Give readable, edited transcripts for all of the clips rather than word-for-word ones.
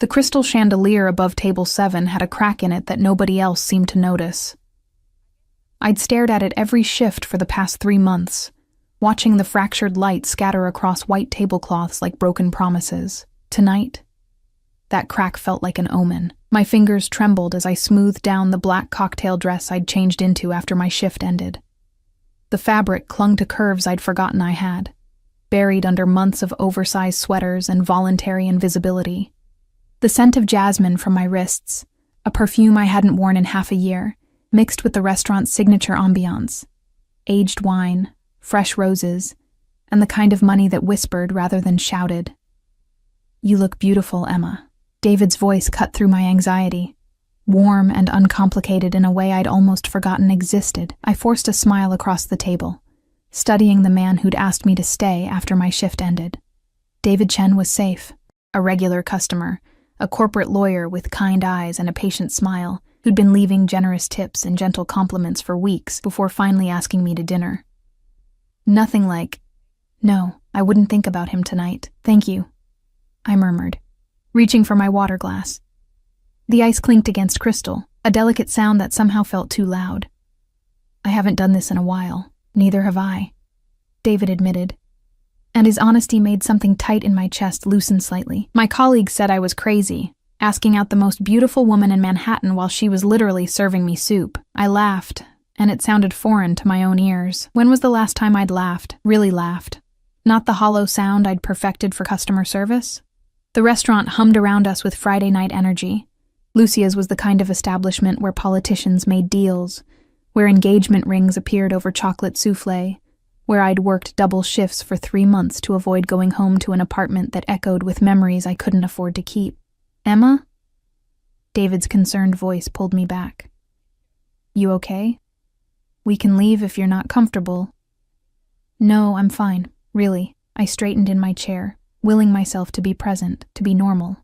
The crystal chandelier above table 7 had a crack in it that nobody else seemed to notice. I'd stared at it every shift for the past 3 months, watching the fractured light scatter across white tablecloths like broken promises. Tonight, that crack felt like an omen. My fingers trembled as I smoothed down the black cocktail dress I'd changed into after my shift ended. The fabric clung to curves I'd forgotten I had, buried under months of oversized sweaters and voluntary invisibility. The scent of jasmine from my wrists, a perfume I hadn't worn in half a year, mixed with the restaurant's signature ambiance. Aged wine, fresh roses, and the kind of money that whispered rather than shouted. "You look beautiful, Emma." David's voice cut through my anxiety, warm and uncomplicated in a way I'd almost forgotten existed. I forced a smile across the table, studying the man who'd asked me to stay after my shift ended. David Chen was safe, a regular customer, a corporate lawyer with kind eyes and a patient smile, who'd been leaving generous tips and gentle compliments for weeks before finally asking me to dinner. Nothing like, "No, I wouldn't think about him tonight. Thank you," I murmured, reaching for my water glass. The ice clinked against crystal, a delicate sound that somehow felt too loud. "I haven't done this in a while. Neither have I," David admitted, and his honesty made something tight in my chest loosen slightly. My colleagues said I was crazy, asking out the most beautiful woman in Manhattan while she was literally serving me soup. I laughed, and it sounded foreign to my own ears. When was the last time I'd laughed, really laughed? Not the hollow sound I'd perfected for customer service? The restaurant hummed around us with Friday night energy. Lucia's was the kind of establishment where politicians made deals, where engagement rings appeared over chocolate souffle, where I'd worked double shifts for 3 months to avoid going home to an apartment that echoed with memories I couldn't afford to keep. "Emma?" David's concerned voice pulled me back. "You okay? We can leave if you're not comfortable." "No, I'm fine, really." I straightened in my chair, willing myself to be present, to be normal.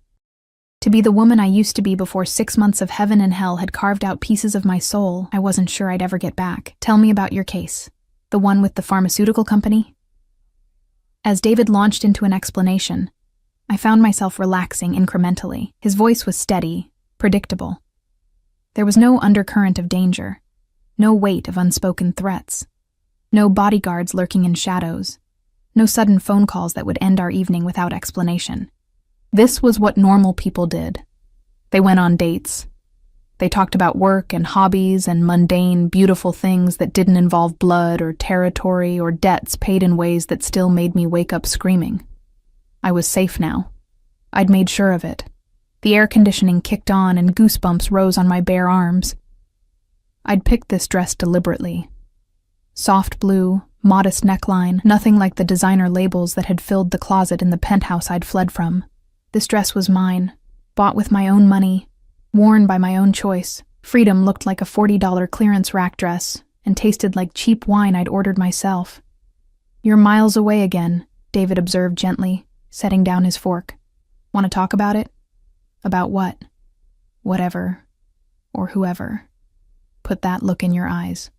To be the woman I used to be before 6 months of heaven and hell had carved out pieces of my soul I wasn't sure I'd ever get back. "Tell me about your case. The one with the pharmaceutical company?" As David launched into an explanation, I found myself relaxing incrementally. His voice was steady, predictable. There was no undercurrent of danger, no weight of unspoken threats, no bodyguards lurking in shadows, no sudden phone calls that would end our evening without explanation. This was what normal people did. They went on dates. They talked about work and hobbies and mundane, beautiful things that didn't involve blood or territory or debts paid in ways that still made me wake up screaming. I was safe now. I'd made sure of it. The air conditioning kicked on and goosebumps rose on my bare arms. I'd picked this dress deliberately. Soft blue, modest neckline, nothing like the designer labels that had filled the closet in the penthouse I'd fled from. This dress was mine, bought with my own money, worn by my own choice. Freedom looked like a $40 clearance rack dress and tasted like cheap wine I'd ordered myself. "You're miles away again," David observed gently, setting down his fork. "Want to talk about it?" "About what?" "Whatever. Or whoever. Put that look in your eyes."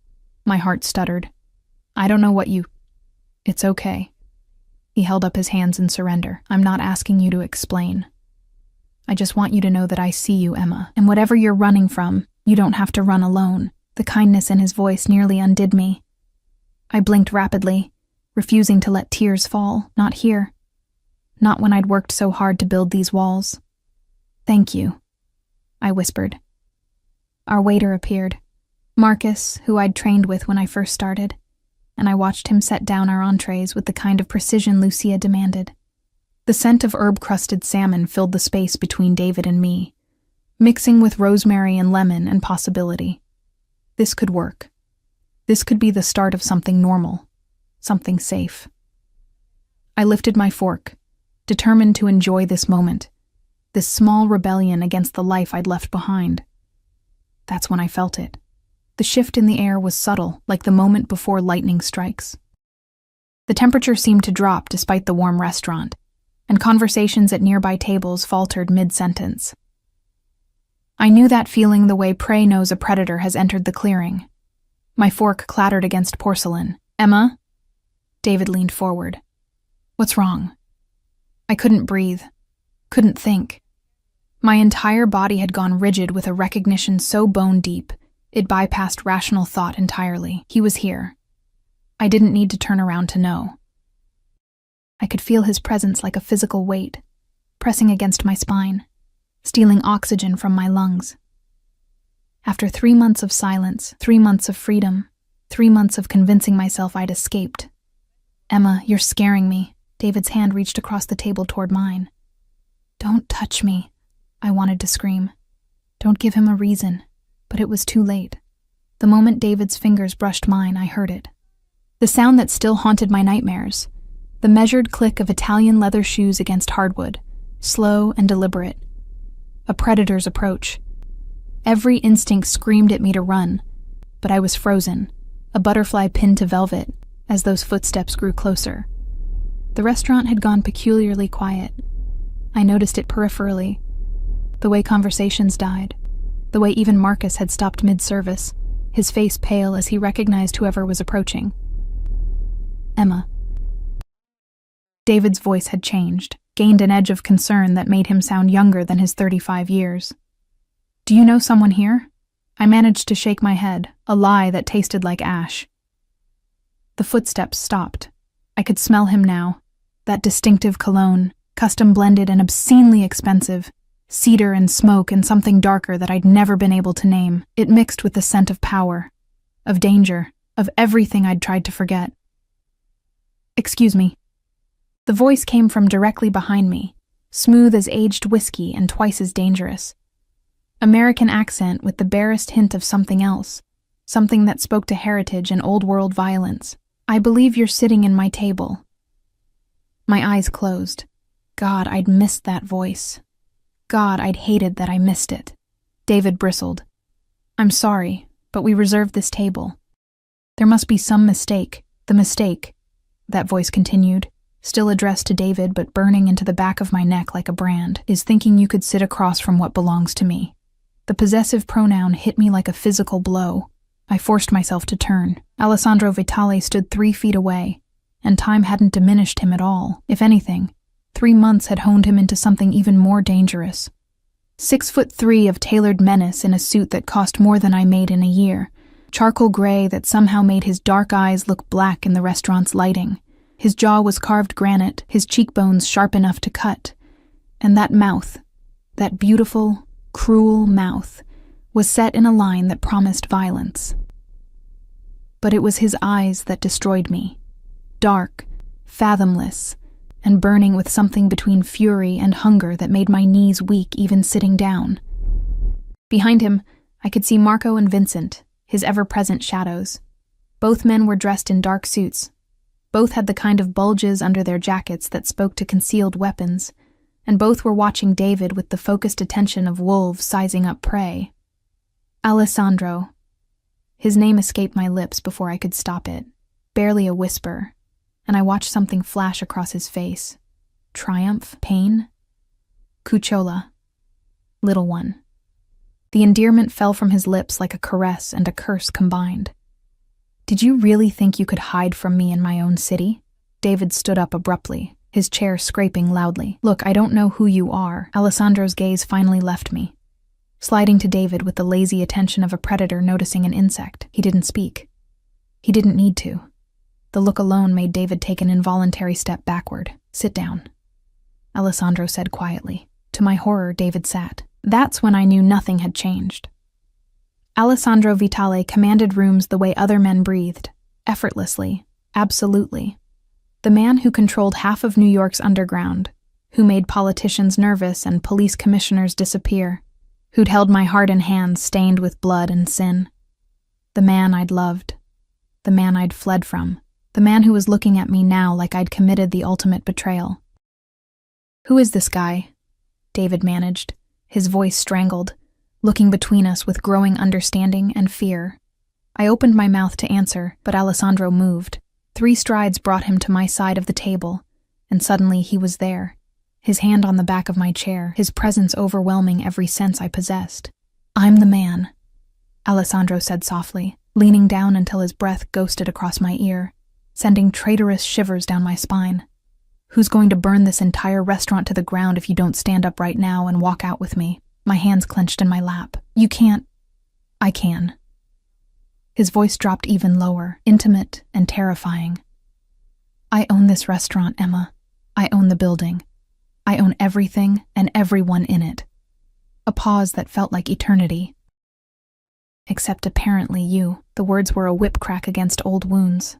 My heart stuttered. "I don't know what you—" "It's okay." He held up his hands in surrender. "I'm not asking you to explain. I just want you to know that I see you, Emma, and whatever you're running from, you don't have to run alone." The kindness in his voice nearly undid me. I blinked rapidly, refusing to let tears fall. Not here. Not when I'd worked so hard to build these walls. "Thank you," I whispered. Our waiter appeared, Marcus, who I'd trained with when I first started, and I watched him set down our entrees with the kind of precision Lucia demanded. The scent of herb-crusted salmon filled the space between David and me, mixing with rosemary and lemon and possibility. This could work. This could be the start of something normal, something safe. I lifted my fork, determined to enjoy this moment, this small rebellion against the life I'd left behind. That's when I felt it. The shift in the air was subtle, like the moment before lightning strikes. The temperature seemed to drop despite the warm restaurant, and conversations at nearby tables faltered mid-sentence. I knew that feeling the way prey knows a predator has entered the clearing. My fork clattered against porcelain. "Emma?" David leaned forward. "What's wrong?" I couldn't breathe, couldn't think. My entire body had gone rigid with a recognition so bone-deep, it bypassed rational thought entirely. He was here. I didn't need to turn around to know. I could feel his presence like a physical weight, pressing against my spine, stealing oxygen from my lungs. After 3 months of silence, 3 months of freedom, 3 months of convincing myself I'd escaped. "Emma, you're scaring me." David's hand reached across the table toward mine. "Don't touch me," I wanted to scream. Don't give him a reason, but it was too late. The moment David's fingers brushed mine, I heard it. The sound that still haunted my nightmares. The measured click of Italian leather shoes against hardwood, slow and deliberate. A predator's approach. Every instinct screamed at me to run, but I was frozen, a butterfly pinned to velvet, as those footsteps grew closer. The restaurant had gone peculiarly quiet. I noticed it peripherally. The way conversations died. The way even Marcus had stopped mid-service, his face pale as he recognized whoever was approaching. "Emma." David's voice had changed, gained an edge of concern that made him sound younger than his 35 years. "Do you know someone here?" I managed to shake my head, a lie that tasted like ash. The footsteps stopped. I could smell him now. That distinctive cologne, custom-blended and obscenely expensive. Cedar and smoke and something darker that I'd never been able to name. It mixed with the scent of power, of danger, of everything I'd tried to forget. "Excuse me." The voice came from directly behind me, smooth as aged whiskey and twice as dangerous. American accent with the barest hint of something else, something that spoke to heritage and old-world violence. "I believe you're sitting in my table." My eyes closed. God, I'd missed that voice. God, I'd hated that I missed it. David bristled. "I'm sorry, but we reserved this table." "There must be some mistake. The mistake," that voice continued, still addressed to David but burning into the back of my neck like a brand, "is thinking you could sit across from what belongs to me." The possessive pronoun hit me like a physical blow. I forced myself to turn. Alessandro Vitale stood 3 feet away, and time hadn't diminished him at all. If anything, 3 months had honed him into something even more dangerous. 6'3" of tailored menace in a suit that cost more than I made in a year. Charcoal gray that somehow made his dark eyes look black in the restaurant's lighting. His jaw was carved granite, his cheekbones sharp enough to cut. And that mouth, that beautiful, cruel mouth, was set in a line that promised violence. But it was his eyes that destroyed me. Dark, fathomless, and burning with something between fury and hunger that made my knees weak even sitting down. Behind him, I could see Marco and Vincent, his ever-present shadows. Both men were dressed in dark suits. Both had the kind of bulges under their jackets that spoke to concealed weapons, and both were watching David with the focused attention of wolves sizing up prey. Alessandro. His name escaped my lips before I could stop it, barely a whisper, and I watched something flash across his face. Triumph? Pain? Cucciola. Little one. The endearment fell from his lips like a caress and a curse combined. "Did you really think you could hide from me in my own city?" David stood up abruptly, his chair scraping loudly. "Look, I don't know who you are." Alessandro's gaze finally left me, sliding to David with the lazy attention of a predator noticing an insect. He didn't speak. He didn't need to. The look alone made David take an involuntary step backward. "Sit down," Alessandro said quietly. To my horror, David sat. That's when I knew nothing had changed. Alessandro Vitale commanded rooms the way other men breathed, effortlessly, absolutely. The man who controlled half of New York's underground, who made politicians nervous and police commissioners disappear, who'd held my heart in hands stained with blood and sin. The man I'd loved. The man I'd fled from. The man who was looking at me now like I'd committed the ultimate betrayal. "Who is this guy?" David managed, his voice strangled, looking between us with growing understanding and fear. I opened my mouth to answer, but Alessandro moved. 3 strides brought him to my side of the table, and suddenly he was there, his hand on the back of my chair, his presence overwhelming every sense I possessed. "I'm the man," Alessandro said softly, leaning down until his breath ghosted across my ear, sending traitorous shivers down my spine. Who's going to burn this entire restaurant to the ground if you don't stand up right now and walk out with me? My hands clenched in my lap. You can't. I can. His voice dropped even lower, intimate and terrifying. I own this restaurant, Emma. I own the building. I own everything and everyone in it. A pause that felt like eternity. Except apparently you. The words were a whip crack against old wounds.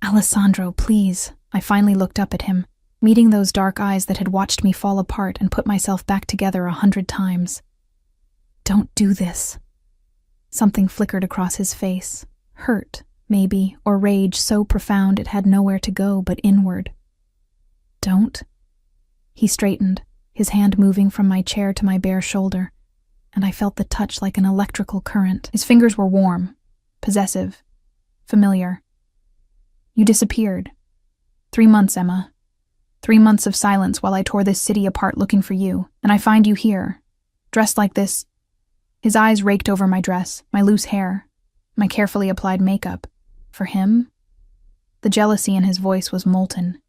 Alessandro, please. I finally looked up at him, meeting those dark eyes that had watched me fall apart and put myself back together 100 times. Don't do this. Something flickered across his face. Hurt, maybe, or rage so profound it had nowhere to go but inward. Don't? He straightened, his hand moving from my chair to my bare shoulder, and I felt the touch like an electrical current. His fingers were warm, possessive, familiar. You disappeared. 3 months, Emma. 3 months of silence while I tore this city apart looking for you, and I find you here, dressed like this. His eyes raked over my dress, my loose hair, my carefully applied makeup. For him? The jealousy in his voice was molten,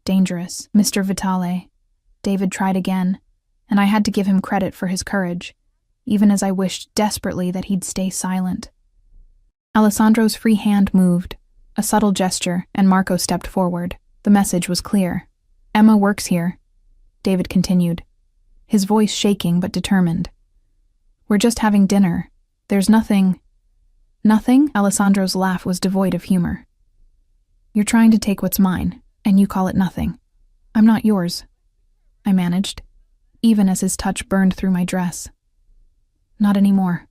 dangerous. Mr. Vitale. David tried again, and I had to give him credit for his courage, even as I wished desperately that he'd stay silent. Alessandro's free hand moved, a subtle gesture, and Marco stepped forward. The message was clear. Emma works here, David continued, his voice shaking but determined. We're just having dinner. There's nothing. Nothing? Alessandro's laugh was devoid of humor. You're trying to take what's mine, and you call it nothing. I'm not yours, I managed, even as his touch burned through my dress. Not anymore.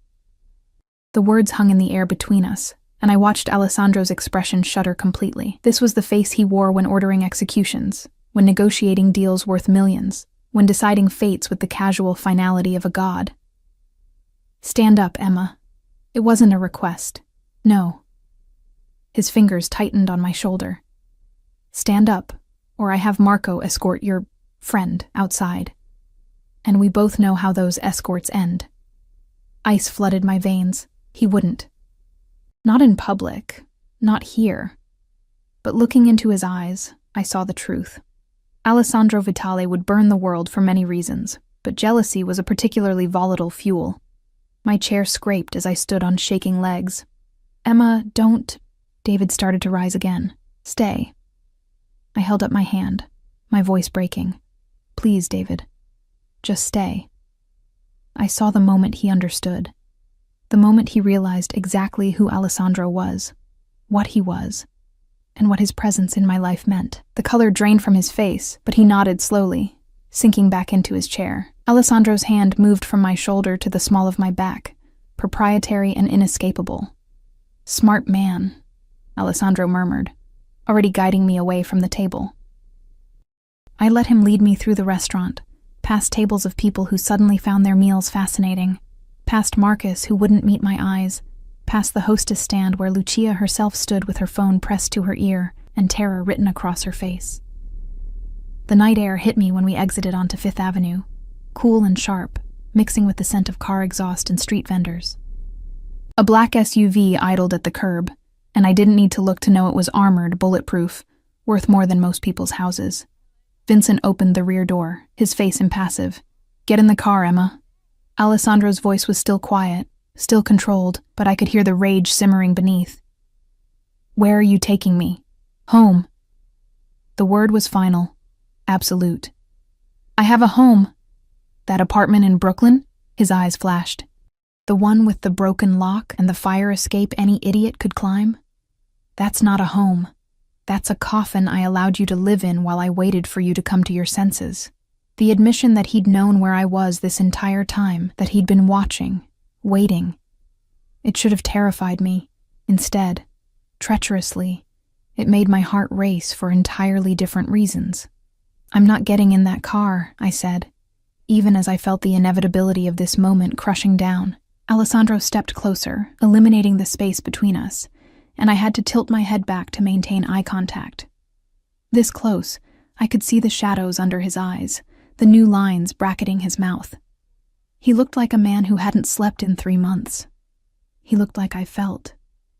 The words hung in the air between us, and I watched Alessandro's expression shudder completely. This was the face he wore when ordering executions, when negotiating deals worth millions, when deciding fates with the casual finality of a god. Stand up, Emma. It wasn't a request. No. His fingers tightened on my shoulder. Stand up, or I have Marco escort your friend outside. And we both know how those escorts end. Ice flooded my veins. He wouldn't. Not in public, not here. But looking into his eyes, I saw the truth. Alessandro Vitale would burn the world for many reasons, but jealousy was a particularly volatile fuel. My chair scraped as I stood on shaking legs. Emma, don't. David started to rise again. Stay. I held up my hand, my voice breaking. Please, David. Just stay. I saw the moment he understood. The moment he realized exactly who Alessandro was, what he was, and what his presence in my life meant. The color drained from his face, but he nodded slowly, sinking back into his chair. Alessandro's hand moved from my shoulder to the small of my back, proprietary and inescapable. Smart man, Alessandro murmured, already guiding me away from the table. I let him lead me through the restaurant, past tables of people who suddenly found their meals fascinating, past Marcus who wouldn't meet my eyes, past the hostess stand where Lucia herself stood with her phone pressed to her ear and terror written across her face. The night air hit me when we exited onto Fifth Avenue, cool and sharp, mixing with the scent of car exhaust and street vendors. A black SUV idled at the curb, and I didn't need to look to know it was armored, bulletproof, worth more than most people's houses. Vincent opened the rear door, his face impassive. Get in the car, Emma. Alessandro's voice was still quiet, still controlled, but I could hear the rage simmering beneath. Where are you taking me? Home. The word was final, absolute. I have a home. That apartment in Brooklyn? His eyes flashed. The one with the broken lock and the fire escape any idiot could climb? That's not a home. That's a coffin I allowed you to live in while I waited for you to come to your senses. The admission that he'd known where I was this entire time, that he'd been watching, waiting. It should have terrified me. Instead, treacherously, it made my heart race for entirely different reasons. I'm not getting in that car, I said, even as I felt the inevitability of this moment crushing down. Alessandro stepped closer, eliminating the space between us, and I had to tilt my head back to maintain eye contact. This close, I could see the shadows under his eyes, the new lines bracketing his mouth. He looked like a man who hadn't slept in 3 months. He looked like I felt.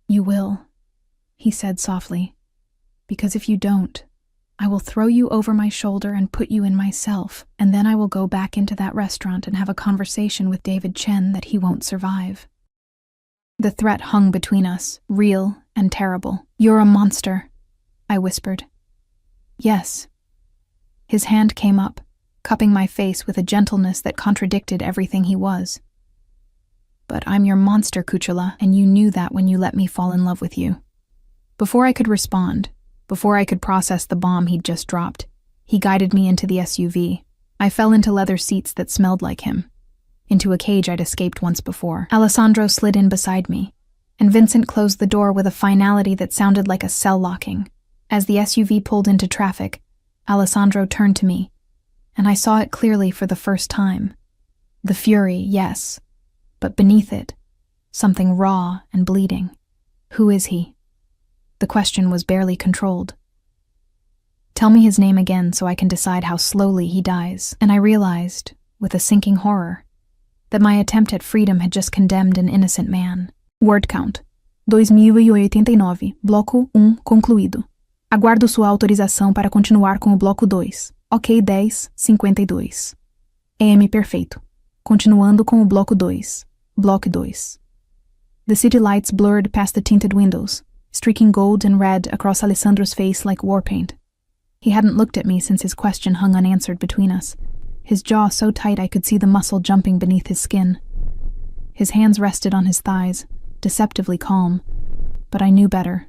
You will, he said softly, because if you don't, I will throw you over my shoulder and put you in myself, and then I will go back into that restaurant and have a conversation with David Chen that he won't survive. The threat hung between us, real and terrible. You're a monster, I whispered. Yes. His hand came up, cupping my face with a gentleness that contradicted everything he was. But I'm your monster, Kuchela, and you knew that when you let me fall in love with you. Before I could respond, before I could process the bomb he'd just dropped, he guided me into the SUV. I fell into leather seats that smelled like him, into a cage I'd escaped once before. Alessandro slid in beside me, and Vincent closed the door with a finality that sounded like a cell locking. As the SUV pulled into traffic, Alessandro turned to me, and I saw it clearly for the first time. The fury, yes, but beneath it, something raw and bleeding. Who is he? The question was barely controlled. Tell me his name again so I can decide how slowly he dies. And I realized, with a sinking horror, that my attempt at freedom had just condemned an innocent man. Word count. 2089, bloco concluído. Aguardo sua autorização para continuar com o bloco 2. Ok 10:52. EM perfeito. Continuando com o bloco 2. Block 2. The city lights blurred past the tinted windows, streaking gold and red across Alessandro's face like war paint. He hadn't looked at me since his question hung unanswered between us, his jaw so tight I could see the muscle jumping beneath his skin. His hands rested on his thighs, deceptively calm, but I knew better.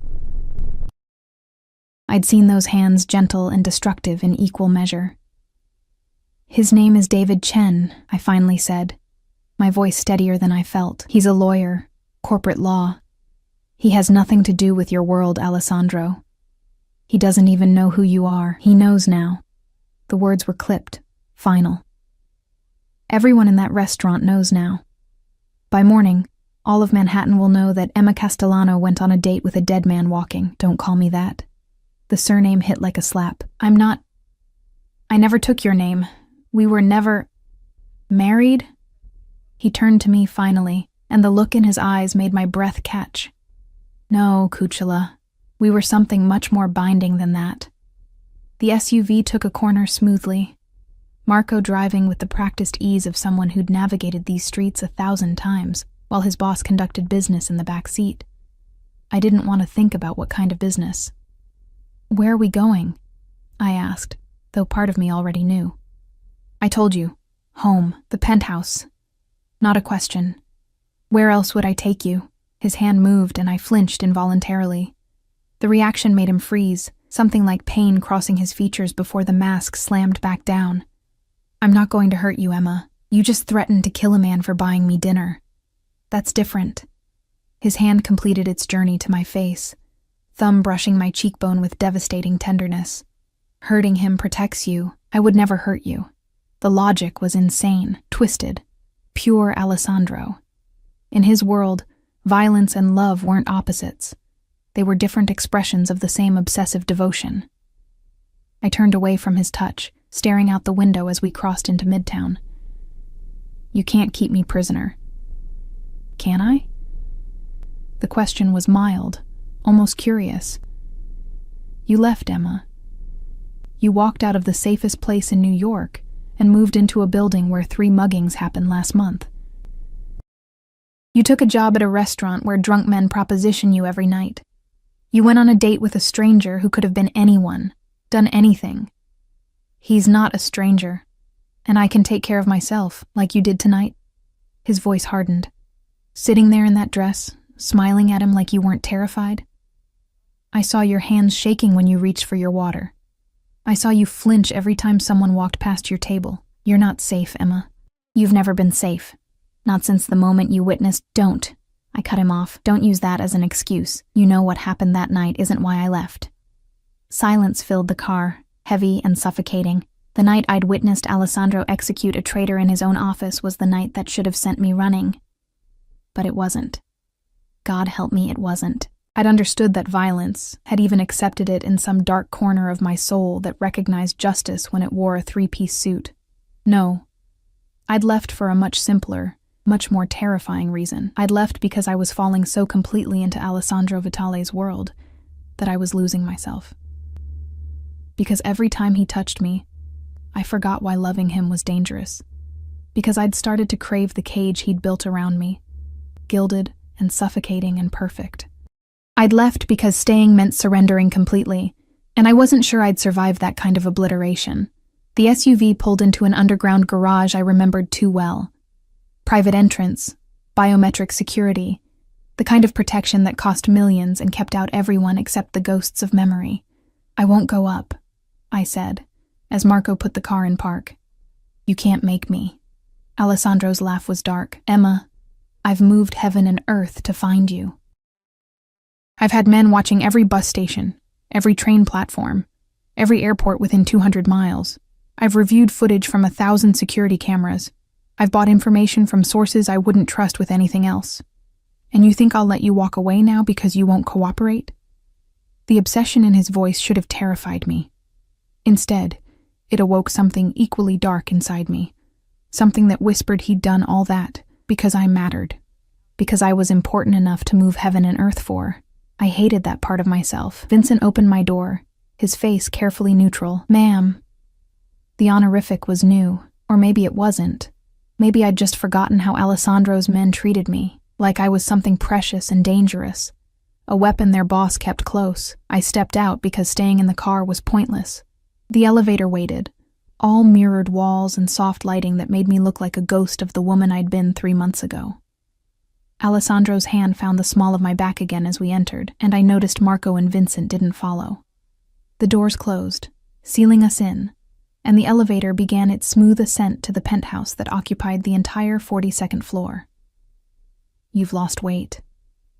I'd seen those hands gentle and destructive in equal measure. His name is David Chen, I finally said, my voice steadier than I felt. He's a lawyer, corporate law. He has nothing to do with your world, Alessandro. He doesn't even know who you are. He knows now. The words were clipped, final. Everyone in that restaurant knows now. By morning, all of Manhattan will know that Emma Castellano went on a date with a dead man walking. Don't call me that. The surname hit like a slap. I never took your name. We were never married? He turned to me finally, and the look in his eyes made my breath catch. No, Kuchela. We were something much more binding than that. The SUV took a corner smoothly, Marco driving with the practiced ease of someone who'd navigated these streets 1,000 times, while his boss conducted business in the back seat. I didn't want to think about what kind of business. Where are we going? I asked, though part of me already knew. I told you. Home, the penthouse. Not a question. Where else would I take you? His hand moved and I flinched involuntarily. The reaction made him freeze, something like pain crossing his features before the mask slammed back down. I'm not going to hurt you, Emma. You just threatened to kill a man for buying me dinner. That's different. His hand completed its journey to my face, thumb brushing my cheekbone with devastating tenderness. Hurting him protects you. I would never hurt you. The logic was insane, twisted. Pure Alessandro. In his world, violence and love weren't opposites. They were different expressions of the same obsessive devotion. I turned away from his touch, staring out the window as we crossed into Midtown. You can't keep me prisoner. Can I? The question was mild, almost curious. You left, Emma. You walked out of the safest place in New York and moved into a building where 3 muggings happened last month. You took a job at a restaurant where drunk men proposition you every night. You went on a date with a stranger who could have been anyone, done anything. He's not a stranger, and I can take care of myself, like you did tonight. His voice hardened. Sitting there in that dress, smiling at him like you weren't terrified. I saw your hands shaking when you reached for your water. I saw you flinch every time someone walked past your table. You're not safe, Emma. You've never been safe. Not since the moment you witnessed. Don't. I cut him off. Don't use that as an excuse. You know what happened that night isn't why I left. Silence filled the car, heavy and suffocating. The night I'd witnessed Alessandro execute a traitor in his own office was the night that should have sent me running. But it wasn't. God help me, it wasn't. I'd understood that violence, had even accepted it in some dark corner of my soul that recognized justice when it wore a 3-piece suit. No. I'd left for a much simpler, much more terrifying reason. I'd left because I was falling so completely into Alessandro Vitale's world that I was losing myself. Because every time he touched me, I forgot why loving him was dangerous. Because I'd started to crave the cage he'd built around me, gilded and suffocating and perfect. I'd left because staying meant surrendering completely, and I wasn't sure I'd survive that kind of obliteration. The SUV pulled into an underground garage I remembered too well. Private entrance, biometric security, the kind of protection that cost millions and kept out everyone except the ghosts of memory. "I won't go up," I said, as Marco put the car in park. "You can't make me." Alessandro's laugh was dark. "Emma, I've moved heaven and earth to find you. I've had men watching every bus station, every train platform, every airport within 200 miles. I've reviewed footage from 1,000 security cameras. I've bought information from sources I wouldn't trust with anything else. And you think I'll let you walk away now because you won't cooperate?" The obsession in his voice should have terrified me. Instead, it awoke something equally dark inside me, something that whispered he'd done all that because I mattered, because I was important enough to move heaven and earth for. I hated that part of myself. Vincent opened my door, his face carefully neutral. "Ma'am." The honorific was new, or maybe it wasn't. Maybe I'd just forgotten how Alessandro's men treated me, like I was something precious and dangerous, a weapon their boss kept close. I stepped out because staying in the car was pointless. The elevator waited, all mirrored walls and soft lighting that made me look like a ghost of the woman I'd been 3 months ago. Alessandro's hand found the small of my back again as we entered, and I noticed Marco and Vincent didn't follow. The doors closed, sealing us in, and the elevator began its smooth ascent to the penthouse that occupied the entire 42nd floor. "You've lost weight,"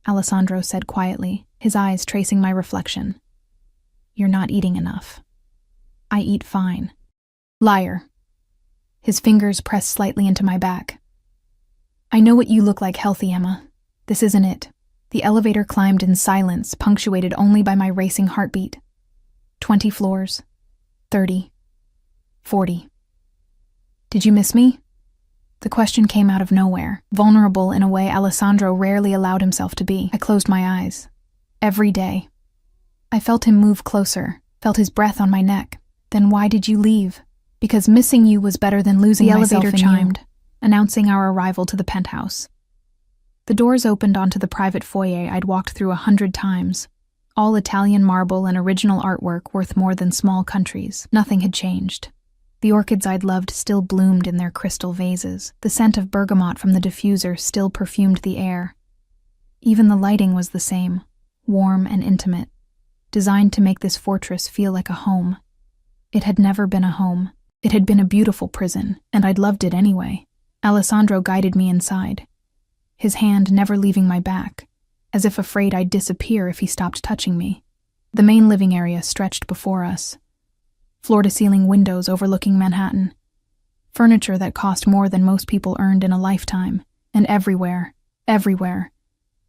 Alessandro said quietly, his eyes tracing my reflection. "You're not eating enough." "I eat fine." "Liar." His fingers pressed slightly into my back. "I know what you look like healthy, Emma. This isn't it." The elevator climbed in silence, punctuated only by my racing heartbeat. 20 floors. 30. 40. "Did you miss me?" The question came out of nowhere, vulnerable in a way Alessandro rarely allowed himself to be. I closed my eyes. Every day. I felt him move closer, felt his breath on my neck. "Then why did you leave?" "Because missing you was better than losing myself in you." The elevator chimed, announcing our arrival to the penthouse. The doors opened onto the private foyer I'd walked through 100 times. All Italian marble and original artwork worth more than small countries. Nothing had changed. The orchids I'd loved still bloomed in their crystal vases. The scent of bergamot from the diffuser still perfumed the air. Even the lighting was the same, warm and intimate, designed to make this fortress feel like a home. It had never been a home. It had been a beautiful prison, and I'd loved it anyway. Alessandro guided me inside, his hand never leaving my back, as if afraid I'd disappear if he stopped touching me. The main living area stretched before us. Floor-to-ceiling windows overlooking Manhattan. Furniture that cost more than most people earned in a lifetime. And everywhere,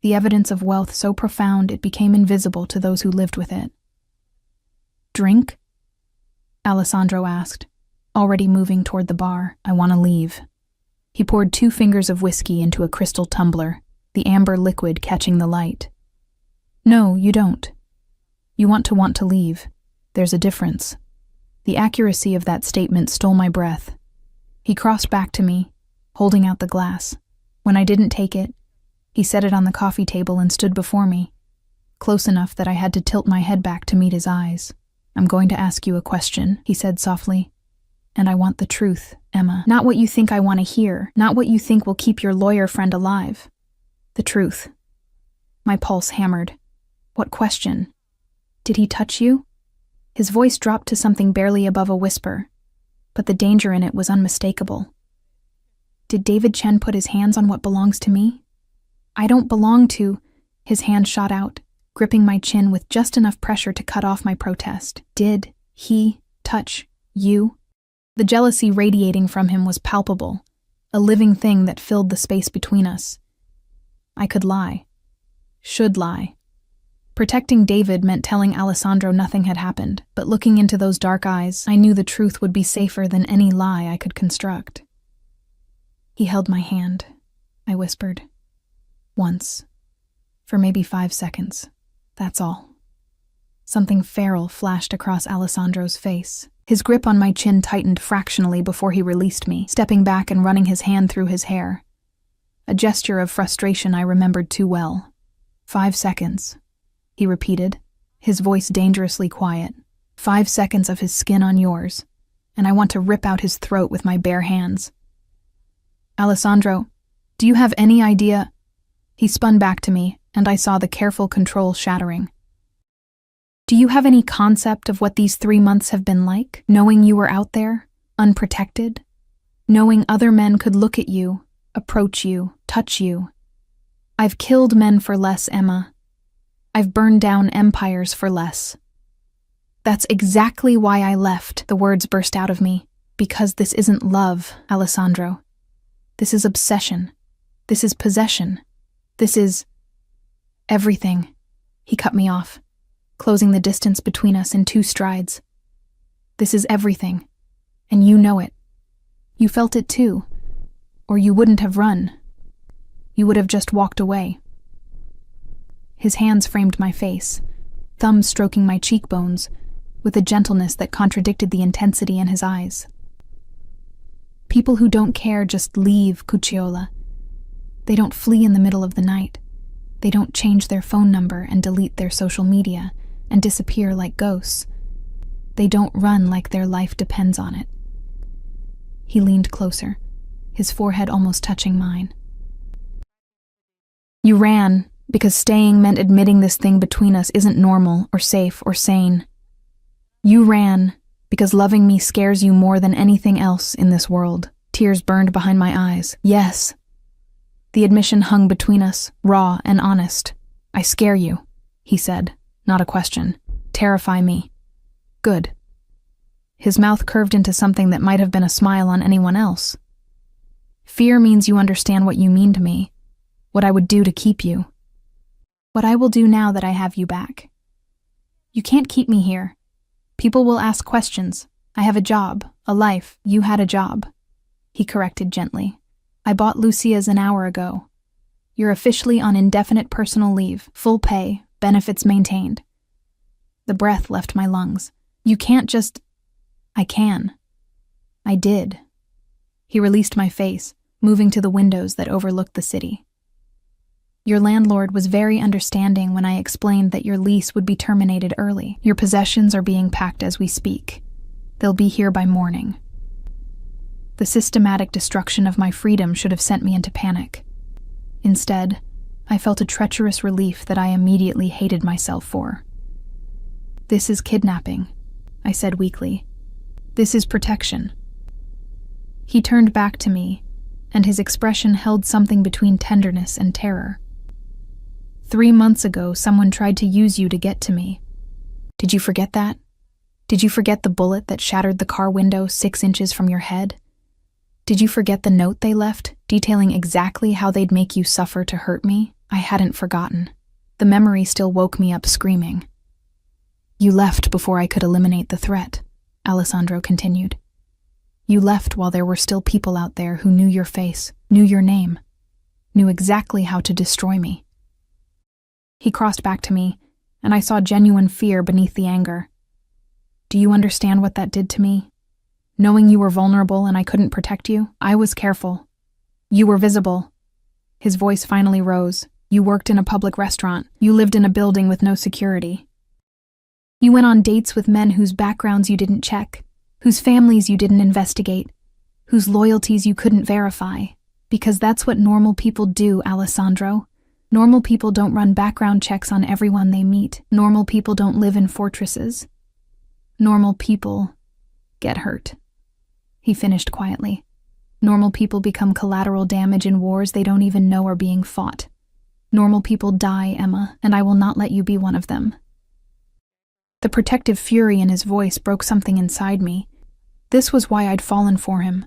the evidence of wealth so profound it became invisible to those who lived with it. "Drink?" Alessandro asked, already moving toward the bar. "I want to leave." He poured 2 fingers of whiskey into a crystal tumbler, the amber liquid catching the light. "No, you don't. You want to leave. There's a difference." The accuracy of that statement stole my breath. He crossed back to me, holding out the glass. When I didn't take it, he set it on the coffee table and stood before me, close enough that I had to tilt my head back to meet his eyes. "I'm going to ask you a question," he said softly. "And I want the truth, Emma. Not what you think I want to hear, not what you think will keep your lawyer friend alive. The truth." My pulse hammered. "What question? Did he touch you?" His voice dropped to something barely above a whisper, but the danger in it was unmistakable. "Did David Chen put his hands on what belongs to me?" "I don't belong to—" His hand shot out, gripping my chin with just enough pressure to cut off my protest. "Did he touch you?" The jealousy radiating from him was palpable, a living thing that filled the space between us. I could lie. Should lie. Protecting David meant telling Alessandro nothing had happened, but looking into those dark eyes, I knew the truth would be safer than any lie I could construct. He held my hand, I whispered. Once. For maybe 5 seconds. That's all. Something feral flashed across Alessandro's face. His grip on my chin tightened fractionally before he released me, stepping back and running his hand through his hair. A gesture of frustration I remembered too well. 5 seconds, he repeated, his voice dangerously quiet. 5 seconds of his skin on yours, and I want to rip out his throat with my bare hands. Alessandro, do you have any idea? He spun back to me, and I saw the careful control shattering. Do you have any concept of what these 3 months have been like? Knowing you were out there, unprotected? Knowing other men could look at you, approach you, touch you? I've killed men for less, Emma. I've burned down empires for less. That's exactly why I left, the words burst out of me. Because this isn't love, Alessandro. This is obsession. This is possession. This is everything. He cut me off, closing the distance between us in 2 strides. This is everything, and you know it. You felt it too, or you wouldn't have run. You would have just walked away. His hands framed my face, thumbs stroking my cheekbones, with a gentleness that contradicted the intensity in his eyes. People who don't care just leave, Cucciola. They don't flee in the middle of the night. They don't change their phone number and delete their social media and disappear like ghosts. They don't run like their life depends on it. He leaned closer, his forehead almost touching mine. You ran because staying meant admitting this thing between us isn't normal or safe or sane. You ran because loving me scares you more than anything else in this world. Tears burned behind my eyes. Yes. The admission hung between us, raw and honest. I scare you, he said, not a question. Terrify me. Good. His mouth curved into something that might have been a smile on anyone else. Fear means you understand what you mean to me, what I would do to keep you, what I will do now that I have you back. You can't keep me here. People will ask questions. I have a job, a life. You had a job. He corrected gently. I bought Lucia's an hour ago. You're officially on indefinite personal leave, full pay, benefits maintained. The breath left my lungs. You can't just... I can. I did. He released my face, moving to the windows that overlooked the city. Your landlord was very understanding when I explained that your lease would be terminated early. Your possessions are being packed as we speak. They'll be here by morning. The systematic destruction of my freedom should have sent me into panic. Instead, I felt a treacherous relief that I immediately hated myself for. This is kidnapping, I said weakly. This is protection. He turned back to me, and his expression held something between tenderness and terror. 3 months ago, someone tried to use you to get to me. Did you forget that? Did you forget the bullet that shattered the car window 6 inches from your head? Did you forget the note they left, detailing exactly how they'd make you suffer to hurt me? I hadn't forgotten. The memory still woke me up screaming. You left before I could eliminate the threat, Alessandro continued. You left while there were still people out there who knew your face, knew your name, knew exactly how to destroy me. He crossed back to me, and I saw genuine fear beneath the anger. Do you understand what that did to me? Knowing you were vulnerable and I couldn't protect you, I was careful. You were visible. His voice finally rose. You worked in a public restaurant. You lived in a building with no security. You went on dates with men whose backgrounds you didn't check, whose families you didn't investigate, whose loyalties you couldn't verify. Because that's what normal people do, Alessandro. Normal people don't run background checks on everyone they meet. Normal people don't live in fortresses. Normal people get hurt. He finished quietly. Normal people become collateral damage in wars they don't even know are being fought. Normal people die, Emma, and I will not let you be one of them. The protective fury in his voice broke something inside me. This was why I'd fallen for him.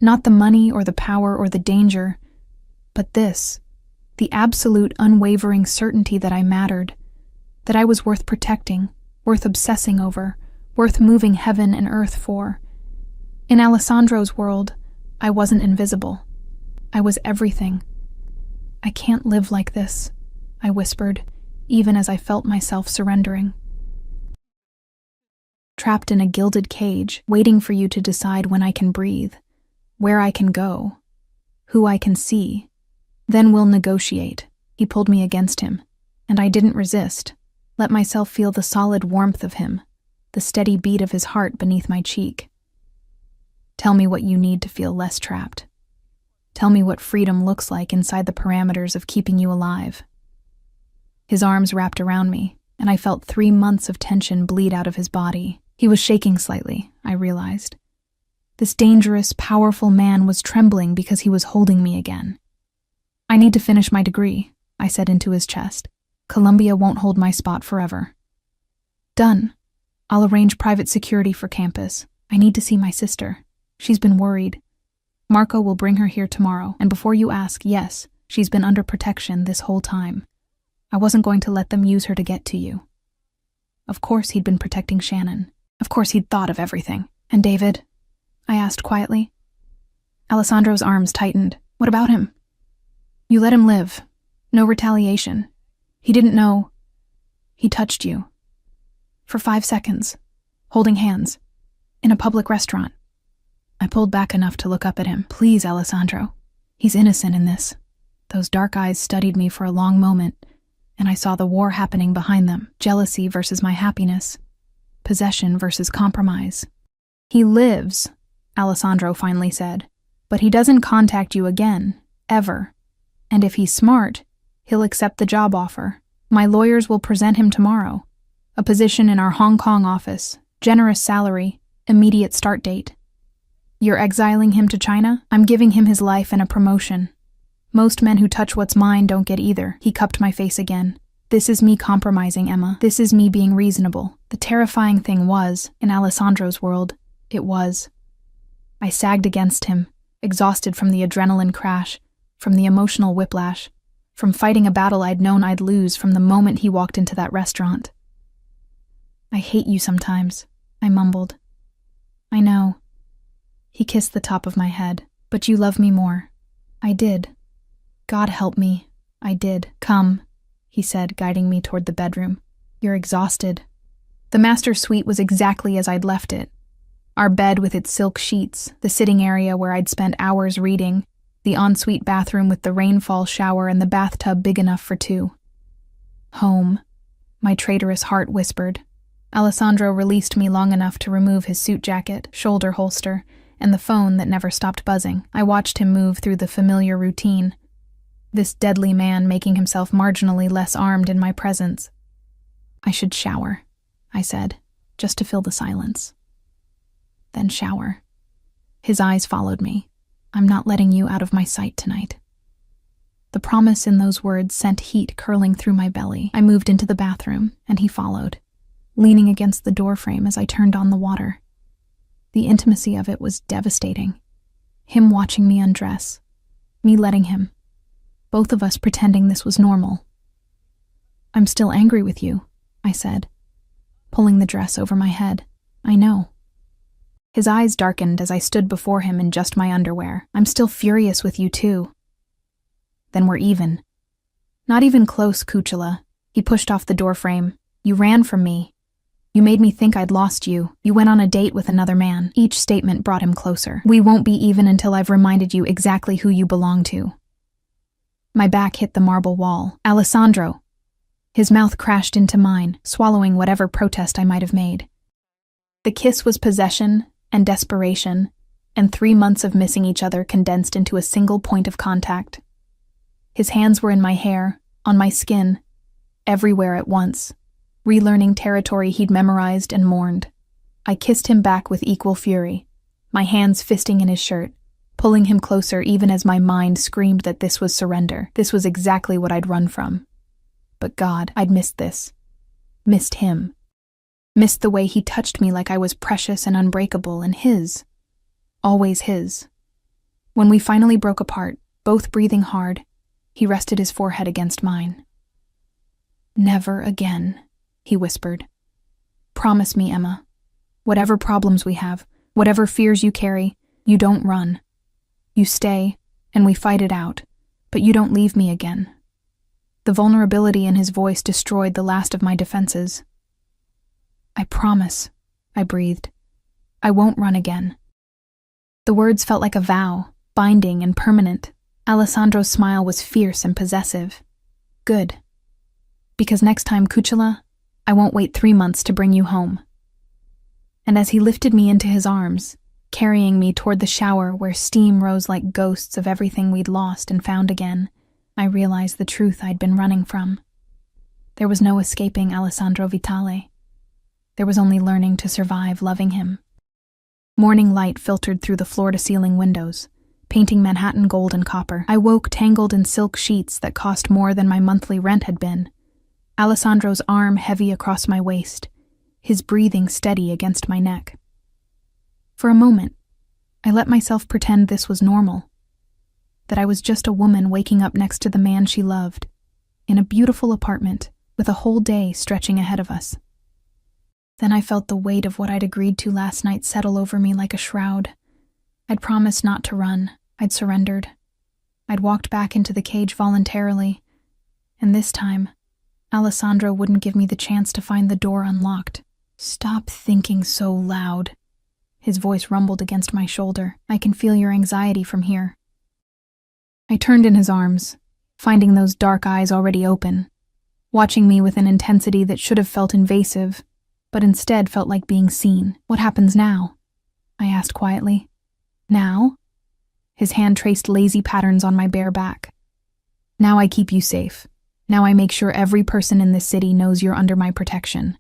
Not the money or the power or the danger, but this, the absolute unwavering certainty that I mattered, that I was worth protecting, worth obsessing over, worth moving heaven and earth for. In Alessandro's world, I wasn't invisible. I was everything. I can't live like this, I whispered, even as I felt myself surrendering. trapped in a gilded cage, waiting for you to decide when I can breathe, where I can go, who I can see. Then we'll negotiate. He pulled me against him, and I didn't resist. Let myself feel the solid warmth of him, the steady beat of his heart beneath my cheek. Tell me what you need to feel less trapped. Tell me what freedom looks like inside the parameters of keeping you alive. His arms wrapped around me, and I felt 3 months of tension bleed out of his body. He was shaking slightly, I realized. This dangerous, powerful man was trembling because he was holding me again. I need to finish my degree, I said into his chest. Columbia won't hold my spot forever. Done. I'll arrange private security for campus. I need to see my sister. She's been worried. Marco will bring her here tomorrow, and before you ask, yes, she's been under protection this whole time. I wasn't going to let them use her to get to you. Of course he'd been protecting Shannon. Of course he'd thought of everything. And David? I asked quietly. Alessandro's arms tightened. What about him? You let him live. No retaliation. He didn't know. He touched you. For 5 seconds. Holding hands. In a public restaurant. I pulled back enough to look up at him. Please, Alessandro. He's innocent in this. Those dark eyes studied me for a long moment, and I saw the war happening behind them. Jealousy versus my happiness. Possession versus compromise. He lives, Alessandro finally said, but he doesn't contact you again, ever. And if he's smart, he'll accept the job offer. My lawyers will present him tomorrow. A position in our Hong Kong office, generous salary, immediate start date. You're exiling him to China? I'm giving him his life and a promotion. Most men who touch what's mine don't get either. He cupped my face again. This is me compromising, Emma. This is me being reasonable. The terrifying thing was, in Alessandro's world, it was. I sagged against him, exhausted from the adrenaline crash, from the emotional whiplash, from fighting a battle I'd known I'd lose from the moment he walked into that restaurant. I hate you sometimes, I mumbled. I know. He kissed the top of my head. But you love me more. I did. God help me. I did. Come, he said, guiding me toward the bedroom. You're exhausted. The master suite was exactly as I'd left it. Our bed with its silk sheets, the sitting area where I'd spent hours reading, the ensuite bathroom with the rainfall shower and the bathtub big enough for 2. Home, my traitorous heart whispered. Alessandro released me long enough to remove his suit jacket, shoulder holster, and the phone that never stopped buzzing. I watched him move through the familiar routine. This deadly man making himself marginally less armed in my presence. I should shower, I said, just to fill the silence. Then shower. His eyes followed me. I'm not letting you out of my sight tonight. The promise in those words sent heat curling through my belly. I moved into the bathroom, and he followed, leaning against the doorframe as I turned on the water. The intimacy of it was devastating. Him watching me undress, me letting him, both of us pretending this was normal. I'm still angry with you, I said, pulling the dress over my head. I know. His eyes darkened as I stood before him in just my underwear. I'm still furious with you too. Then we're even. Not even close, Cucula. He pushed off the doorframe. You ran from me. You made me think I'd lost you. You went on a date with another man. Each statement brought him closer. We won't be even until I've reminded you exactly who you belong to. My back hit the marble wall. Alessandro. His mouth crashed into mine, swallowing whatever protest I might have made. The kiss was possession and desperation, and 3 months of missing each other condensed into a single point of contact. His hands were in my hair, on my skin, everywhere at once, relearning territory he'd memorized and mourned. I kissed him back with equal fury, my hands fisting in his shirt, pulling him closer even as my mind screamed that this was surrender. This was exactly what I'd run from. But God, I'd missed this. Missed him. Missed the way he touched me like I was precious and unbreakable and his. Always his. When we finally broke apart, both breathing hard, he rested his forehead against mine. Never again, he whispered. Promise me, Emma. Whatever problems we have, whatever fears you carry, you don't run. You stay, and we fight it out, but you don't leave me again. The vulnerability in his voice destroyed the last of my defenses. I promise, I breathed. I won't run again. The words felt like a vow, binding and permanent. Alessandro's smile was fierce and possessive. Good. Because next time, Cucciolo, I won't wait 3 months to bring you home. And as he lifted me into his arms, carrying me toward the shower where steam rose like ghosts of everything we'd lost and found again, I realized the truth I'd been running from. There was no escaping Alessandro Vitale. There was only learning to survive loving him. Morning light filtered through the floor-to-ceiling windows, painting Manhattan gold and copper. I woke tangled in silk sheets that cost more than my monthly rent had been. Alessandro's arm heavy across my waist, his breathing steady against my neck. For a moment, I let myself pretend this was normal, that I was just a woman waking up next to the man she loved, in a beautiful apartment with a whole day stretching ahead of us. Then I felt the weight of what I'd agreed to last night settle over me like a shroud. I'd promised not to run. I'd surrendered. I'd walked back into the cage voluntarily, and this time, Alessandro wouldn't give me the chance to find the door unlocked. Stop thinking so loud. His voice rumbled against my shoulder. I can feel your anxiety from here. I turned in his arms, finding those dark eyes already open, watching me with an intensity that should have felt invasive, but instead felt like being seen. What happens now? I asked quietly. Now? His hand traced lazy patterns on my bare back. Now I keep you safe. Now I make sure every person in this city knows you're under my protection.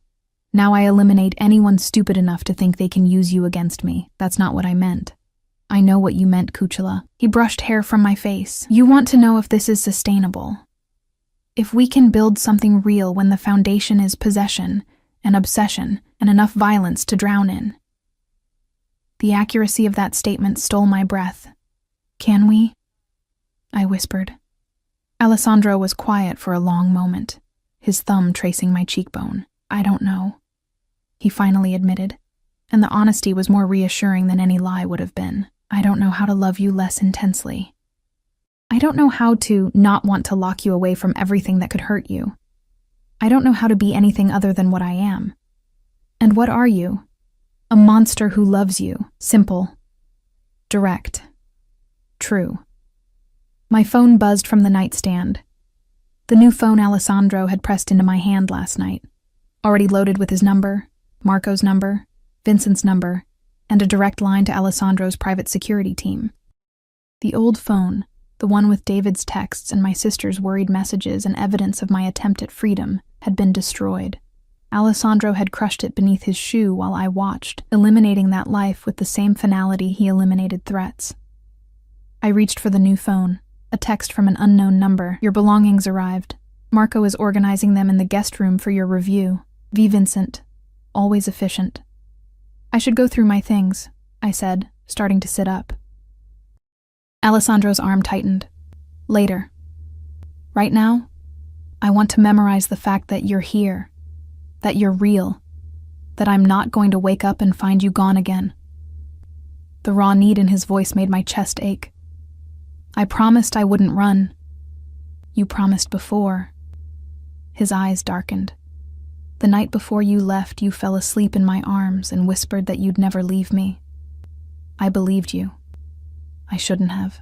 Now I eliminate anyone stupid enough to think they can use you against me. That's not what I meant. I know what you meant, Cucciolo. He brushed hair from my face. You want to know if this is sustainable. If we can build something real when the foundation is possession, and obsession, and enough violence to drown in. The accuracy of that statement stole my breath. Can we? I whispered. Alessandro was quiet for a long moment, his thumb tracing my cheekbone. I don't know, he finally admitted, and the honesty was more reassuring than any lie would have been. I don't know how to love you less intensely. I don't know how to not want to lock you away from everything that could hurt you. I don't know how to be anything other than what I am. And what are you? A monster who loves you, simple, direct, true. My phone buzzed from the nightstand. The new phone Alessandro had pressed into my hand last night, already loaded with his number, Marco's number, Vincent's number, and a direct line to Alessandro's private security team. The old phone, the one with David's texts and my sister's worried messages and evidence of my attempt at freedom, had been destroyed. Alessandro had crushed it beneath his shoe while I watched, eliminating that life with the same finality he eliminated threats. I reached for the new phone, a text from an unknown number. Your belongings arrived. Marco is organizing them in the guest room for your review. V. Vincent. Always efficient. I should go through my things, I said, starting to sit up. Alessandro's arm tightened. Later. Right now, I want to memorize the fact that you're here, that you're real, that I'm not going to wake up and find you gone again. The raw need in his voice made my chest ache. I promised I wouldn't run. You promised before. His eyes darkened. The night before you left, you fell asleep in my arms and whispered that you'd never leave me. I believed you. I shouldn't have.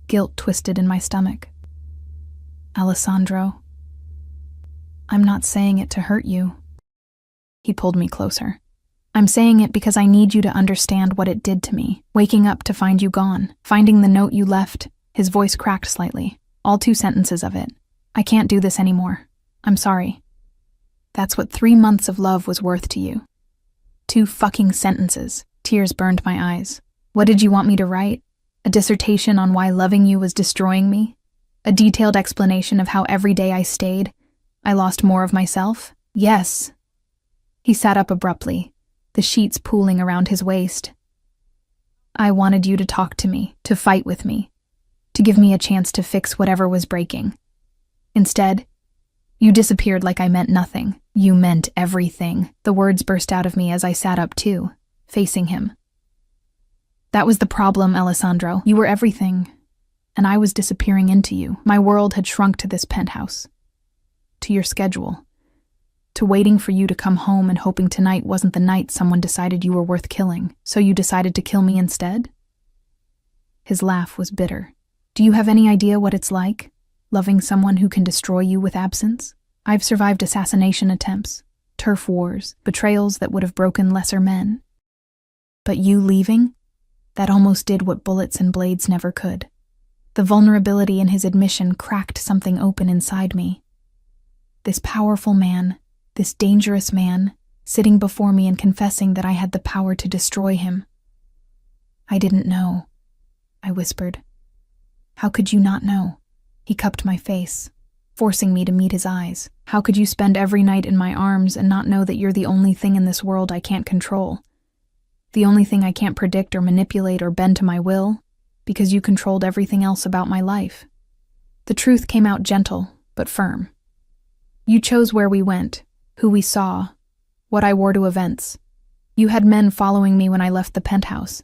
Guilt twisted in my stomach. Alessandro, I'm not saying it to hurt you. He pulled me closer. I'm saying it because I need you to understand what it did to me. Waking up to find you gone, finding the note you left. His voice cracked slightly, all 2 sentences of it. I can't do this anymore. I'm sorry. That's what 3 months of love was worth to you. 2 fucking sentences. Tears burned my eyes. What did you want me to write? A dissertation on why loving you was destroying me? A detailed explanation of how every day I stayed, I lost more of myself? Yes. He sat up abruptly, the sheets pooling around his waist. I wanted you to talk to me, to fight with me, to give me a chance to fix whatever was breaking. Instead, you disappeared like I meant nothing. You meant everything. The words burst out of me as I sat up too, facing him. That was the problem, Alessandro. You were everything, and I was disappearing into you. My world had shrunk to this penthouse, to your schedule, to waiting for you to come home and hoping tonight wasn't the night someone decided you were worth killing, so you decided to kill me instead? His laugh was bitter. Do you have any idea what it's like, loving someone who can destroy you with absence? I've survived assassination attempts, turf wars, betrayals that would have broken lesser men. But you leaving? That almost did what bullets and blades never could. The vulnerability in his admission cracked something open inside me. This powerful man, this dangerous man, sitting before me and confessing that I had the power to destroy him. I didn't know, I whispered. How could you not know? He cupped my face, forcing me to meet his eyes. How could you spend every night in my arms and not know that you're the only thing in this world I can't control? The only thing I can't predict or manipulate or bend to my will, because you controlled everything else about my life. The truth came out gentle, but firm. You chose where we went, who we saw, what I wore to events. You had men following me when I left the penthouse.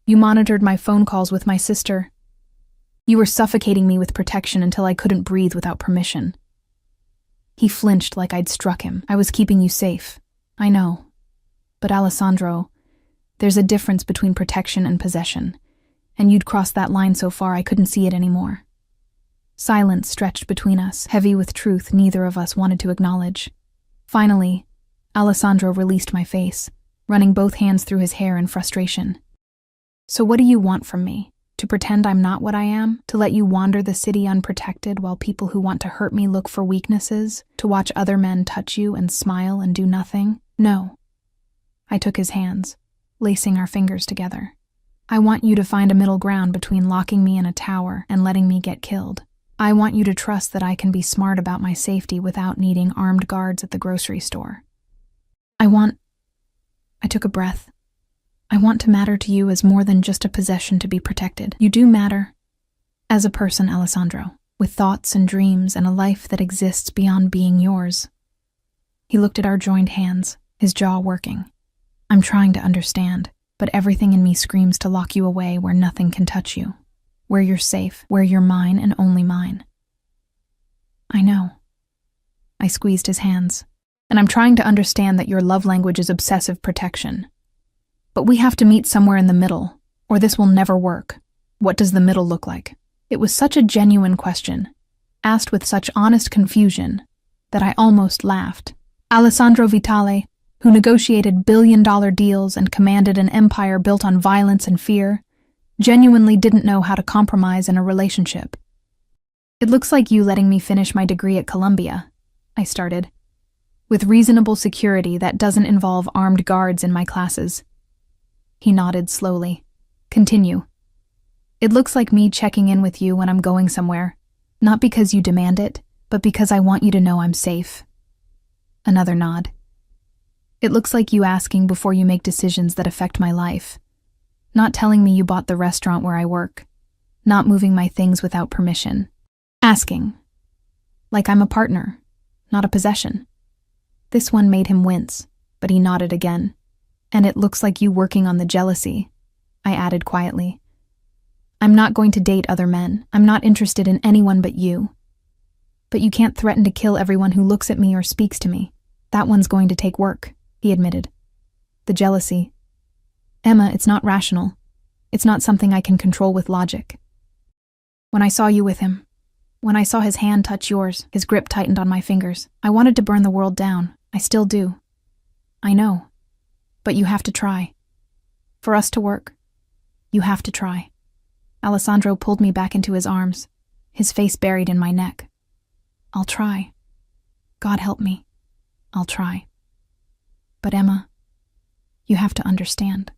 You monitored my phone calls with my sister. You were suffocating me with protection until I couldn't breathe without permission. He flinched like I'd struck him. I was keeping you safe. I know. But Alessandro, there's a difference between protection and possession, and you'd crossed that line so far I couldn't see it anymore. Silence stretched between us, heavy with truth neither of us wanted to acknowledge. Finally, Alessandro released my face, running both hands through his hair in frustration. So what do you want from me? To pretend I'm not what I am? To let you wander the city unprotected while people who want to hurt me look for weaknesses? To watch other men touch you and smile and do nothing? No. I took his hands, lacing our fingers together. I want you to find a middle ground between locking me in a tower and letting me get killed. I want you to trust that I can be smart about my safety without needing armed guards at the grocery store. I took a breath. I want to matter to you as more than just a possession to be protected. You do matter. As a person, Alessandro, with thoughts and dreams and a life that exists beyond being yours. He looked at our joined hands, his jaw working. I'm trying to understand, but everything in me screams to lock you away where nothing can touch you. Where you're safe, where you're mine and only mine. I know. I squeezed his hands. And I'm trying to understand that your love language is obsessive protection. But we have to meet somewhere in the middle, or this will never work. What does the middle look like? It was such a genuine question, asked with such honest confusion, that I almost laughed. Alessandro Vitale, who negotiated billion-dollar deals and commanded an empire built on violence and fear, genuinely didn't know how to compromise in a relationship. It looks like you letting me finish my degree at Columbia, I started. With reasonable security that doesn't involve armed guards in my classes. He nodded slowly. Continue. It looks like me checking in with you when I'm going somewhere, not because you demand it, but because I want you to know I'm safe. Another nod. It looks like you asking before you make decisions that affect my life. Not telling me you bought the restaurant where I work. Not moving my things without permission. Asking. Like I'm a partner, not a possession. This one made him wince, but he nodded again. And it looks like you working on the jealousy, I added quietly. I'm not going to date other men. I'm not interested in anyone but you. But you can't threaten to kill everyone who looks at me or speaks to me. That one's going to take work, he admitted. The jealousy. Emma, it's not rational. It's not something I can control with logic. When I saw you with him, when I saw his hand touch yours, his grip tightened on my fingers, I wanted to burn the world down. I still do. I know. But you have to try. For us to work, you have to try. Alessandro pulled me back into his arms, his face buried in my neck. I'll try. God help me. I'll try. But Emma, you have to understand.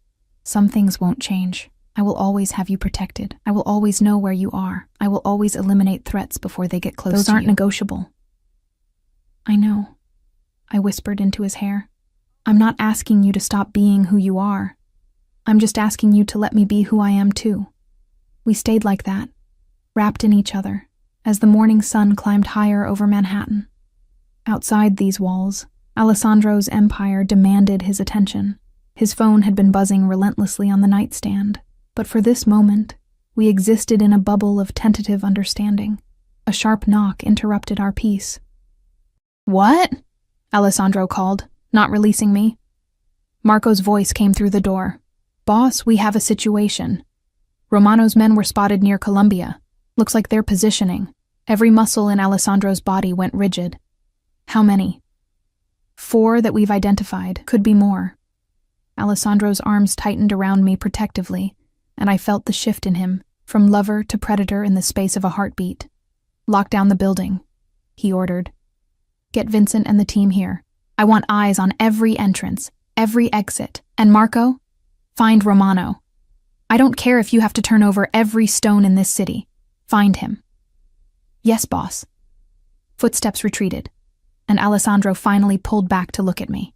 Some things won't change. I will always have you protected. I will always know where you are. I will always eliminate threats before they get close to you. Those aren't negotiable. I know, I whispered into his hair. I'm not asking you to stop being who you are. I'm just asking you to let me be who I am too. We stayed like that, wrapped in each other, as the morning sun climbed higher over Manhattan. Outside these walls, Alessandro's empire demanded his attention. His phone had been buzzing relentlessly on the nightstand, but for this moment, we existed in a bubble of tentative understanding. A sharp knock interrupted our peace. What? Alessandro called, not releasing me. Marco's voice came through the door. Boss, we have a situation. Romano's men were spotted near Columbia. Looks like they're positioning. Every muscle in Alessandro's body went rigid. How many? 4 that we've identified. Could be more. Alessandro's arms tightened around me protectively, and I felt the shift in him, from lover to predator in the space of a heartbeat. Lock down the building, he ordered. Get Vincent and the team here. I want eyes on every entrance, every exit. And Marco? Find Romano. I don't care if you have to turn over every stone in this city. Find him. Yes, boss. Footsteps retreated, and Alessandro finally pulled back to look at me.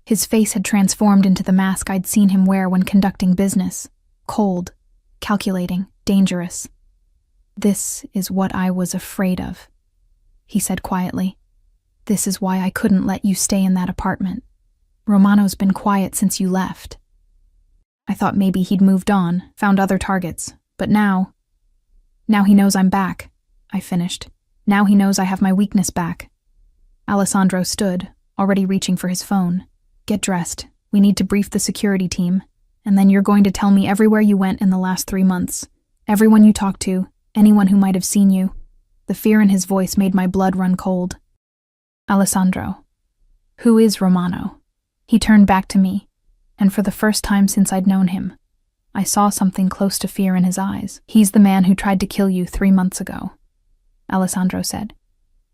His face had transformed into the mask I'd seen him wear when conducting business. Cold, calculating, dangerous. This is what I was afraid of, he said quietly. This is why I couldn't let you stay in that apartment. Romano's been quiet since you left. I thought maybe he'd moved on, found other targets, but now he knows I'm back, I finished. Now he knows I have my weakness back. Alessandro stood, already reaching for his phone. Get dressed. We need to brief the security team, and then you're going to tell me everywhere you went in the last 3 months. Everyone you talked to, anyone who might have seen you. The fear in his voice made my blood run cold. Alessandro. Who is Romano? He turned back to me, and for the first time since I'd known him, I saw something close to fear in his eyes. He's the man who tried to kill you 3 months ago, Alessandro said.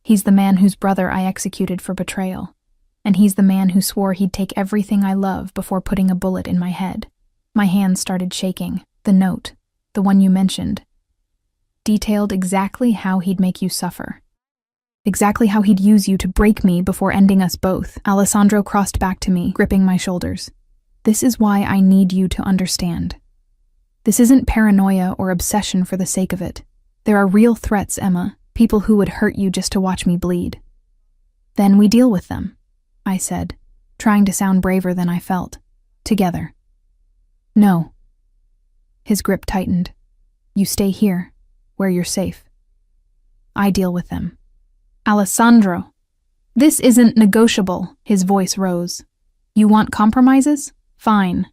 He's the man whose brother I executed for betrayal, and he's the man who swore he'd take everything I love before putting a bullet in my head. My hands started shaking. The note, the one you mentioned, detailed exactly how he'd make you suffer. Exactly how he'd use you to break me before ending us both. Alessandro crossed back to me, gripping my shoulders. This is why I need you to understand. This isn't paranoia or obsession for the sake of it. There are real threats, Emma, people who would hurt you just to watch me bleed. Then we deal with them, I said, trying to sound braver than I felt. Together. No. His grip tightened. You stay here, where you're safe. I deal with them. Alessandro, this isn't negotiable, his voice rose. You want compromises? Fine.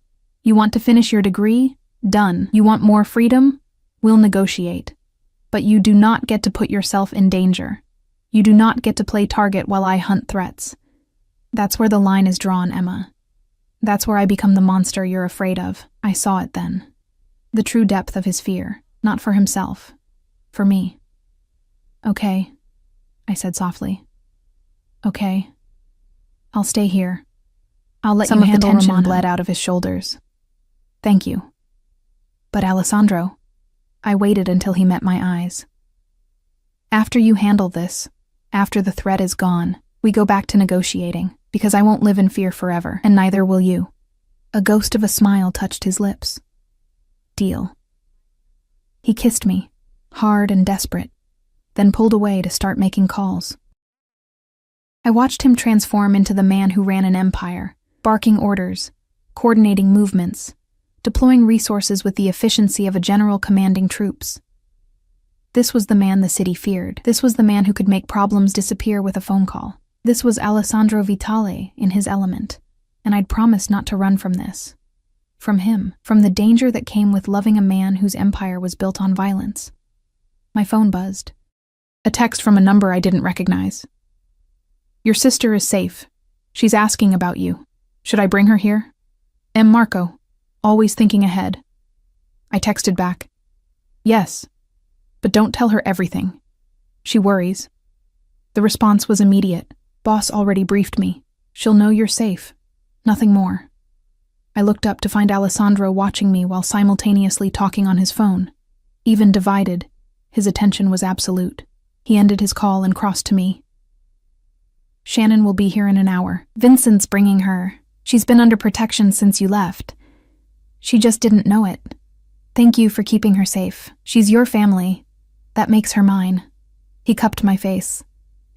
You want to finish your degree? Done. You want more freedom? We'll negotiate. But you do not get to put yourself in danger. You do not get to play target while I hunt threats. That's where the line is drawn, Emma. That's where I become the monster you're afraid of. I saw it then. The true depth of his fear, not for himself, for me. Okay, I said softly. Okay. I'll stay here. I'll let you handle Romano. Some of the tension bled out of his shoulders. Thank you. But Alessandro, I waited until he met my eyes. After you handle this, after the threat is gone, we go back to negotiating, because I won't live in fear forever, and neither will you. A ghost of a smile touched his lips. Deal. He kissed me, hard and desperate, then pulled away to start making calls. I watched him transform into the man who ran an empire, barking orders, coordinating movements, deploying resources with the efficiency of a general commanding troops. This was the man the city feared. This was the man who could make problems disappear with a phone call. This was Alessandro Vitale in his element, and I'd promised not to run from this. From him, from the danger that came with loving a man whose empire was built on violence. My phone buzzed. A text from a number I didn't recognize. Your sister is safe. She's asking about you. Should I bring her here? M. Marco, always thinking ahead. I texted back. Yes, but don't tell her everything. She worries. The response was immediate. Boss already briefed me. She'll know you're safe. Nothing more. I looked up to find Alessandro watching me while simultaneously talking on his phone. Even divided, his attention was absolute. He ended his call and crossed to me. Shannon will be here in an hour. Vincent's bringing her. She's been under protection since you left. She just didn't know it. Thank you for keeping her safe. She's your family. That makes her mine. He cupped my face.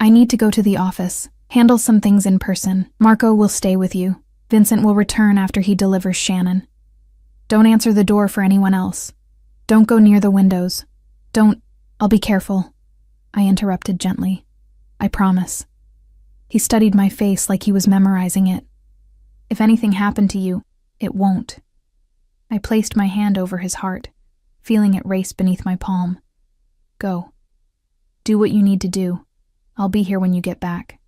I need to go to the office, handle some things in person. Marco will stay with you. Vincent will return after he delivers Shannon. Don't answer the door for anyone else. Don't go near the windows. I'll be careful. I interrupted gently. I promise. He studied my face like he was memorizing it. If anything happened to you, it won't. I placed my hand over his heart, feeling it race beneath my palm. Go. Do what you need to do. I'll be here when you get back.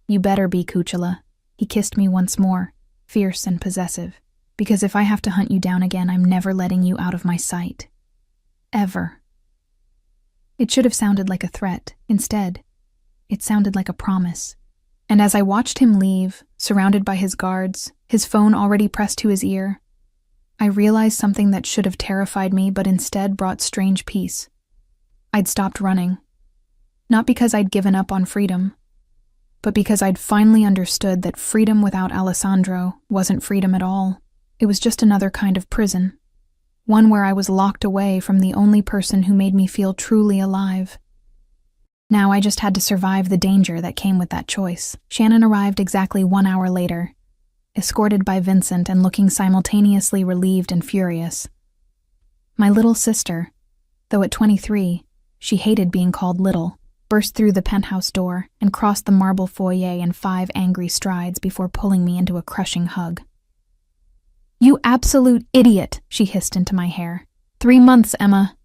You better be, Kuchela. He kissed me once more, fierce and possessive. Because if I have to hunt you down again, I'm never letting you out of my sight. Ever. It should have sounded like a threat. Instead, it sounded like a promise. And as I watched him leave, surrounded by his guards, his phone already pressed to his ear, I realized something that should have terrified me but instead brought strange peace. I'd stopped running. Not because I'd given up on freedom, but because I'd finally understood that freedom without Alessandro wasn't freedom at all. It was just another kind of prison. One where I was locked away from the only person who made me feel truly alive. Now I just had to survive the danger that came with that choice. Shannon arrived exactly 1 hour later, escorted by Vincent and looking simultaneously relieved and furious. My little sister, though at 23, she hated being called little, burst through the penthouse door and crossed the marble foyer in 5 angry strides before pulling me into a crushing hug. "You absolute idiot," she hissed into my hair. 3 months, Emma.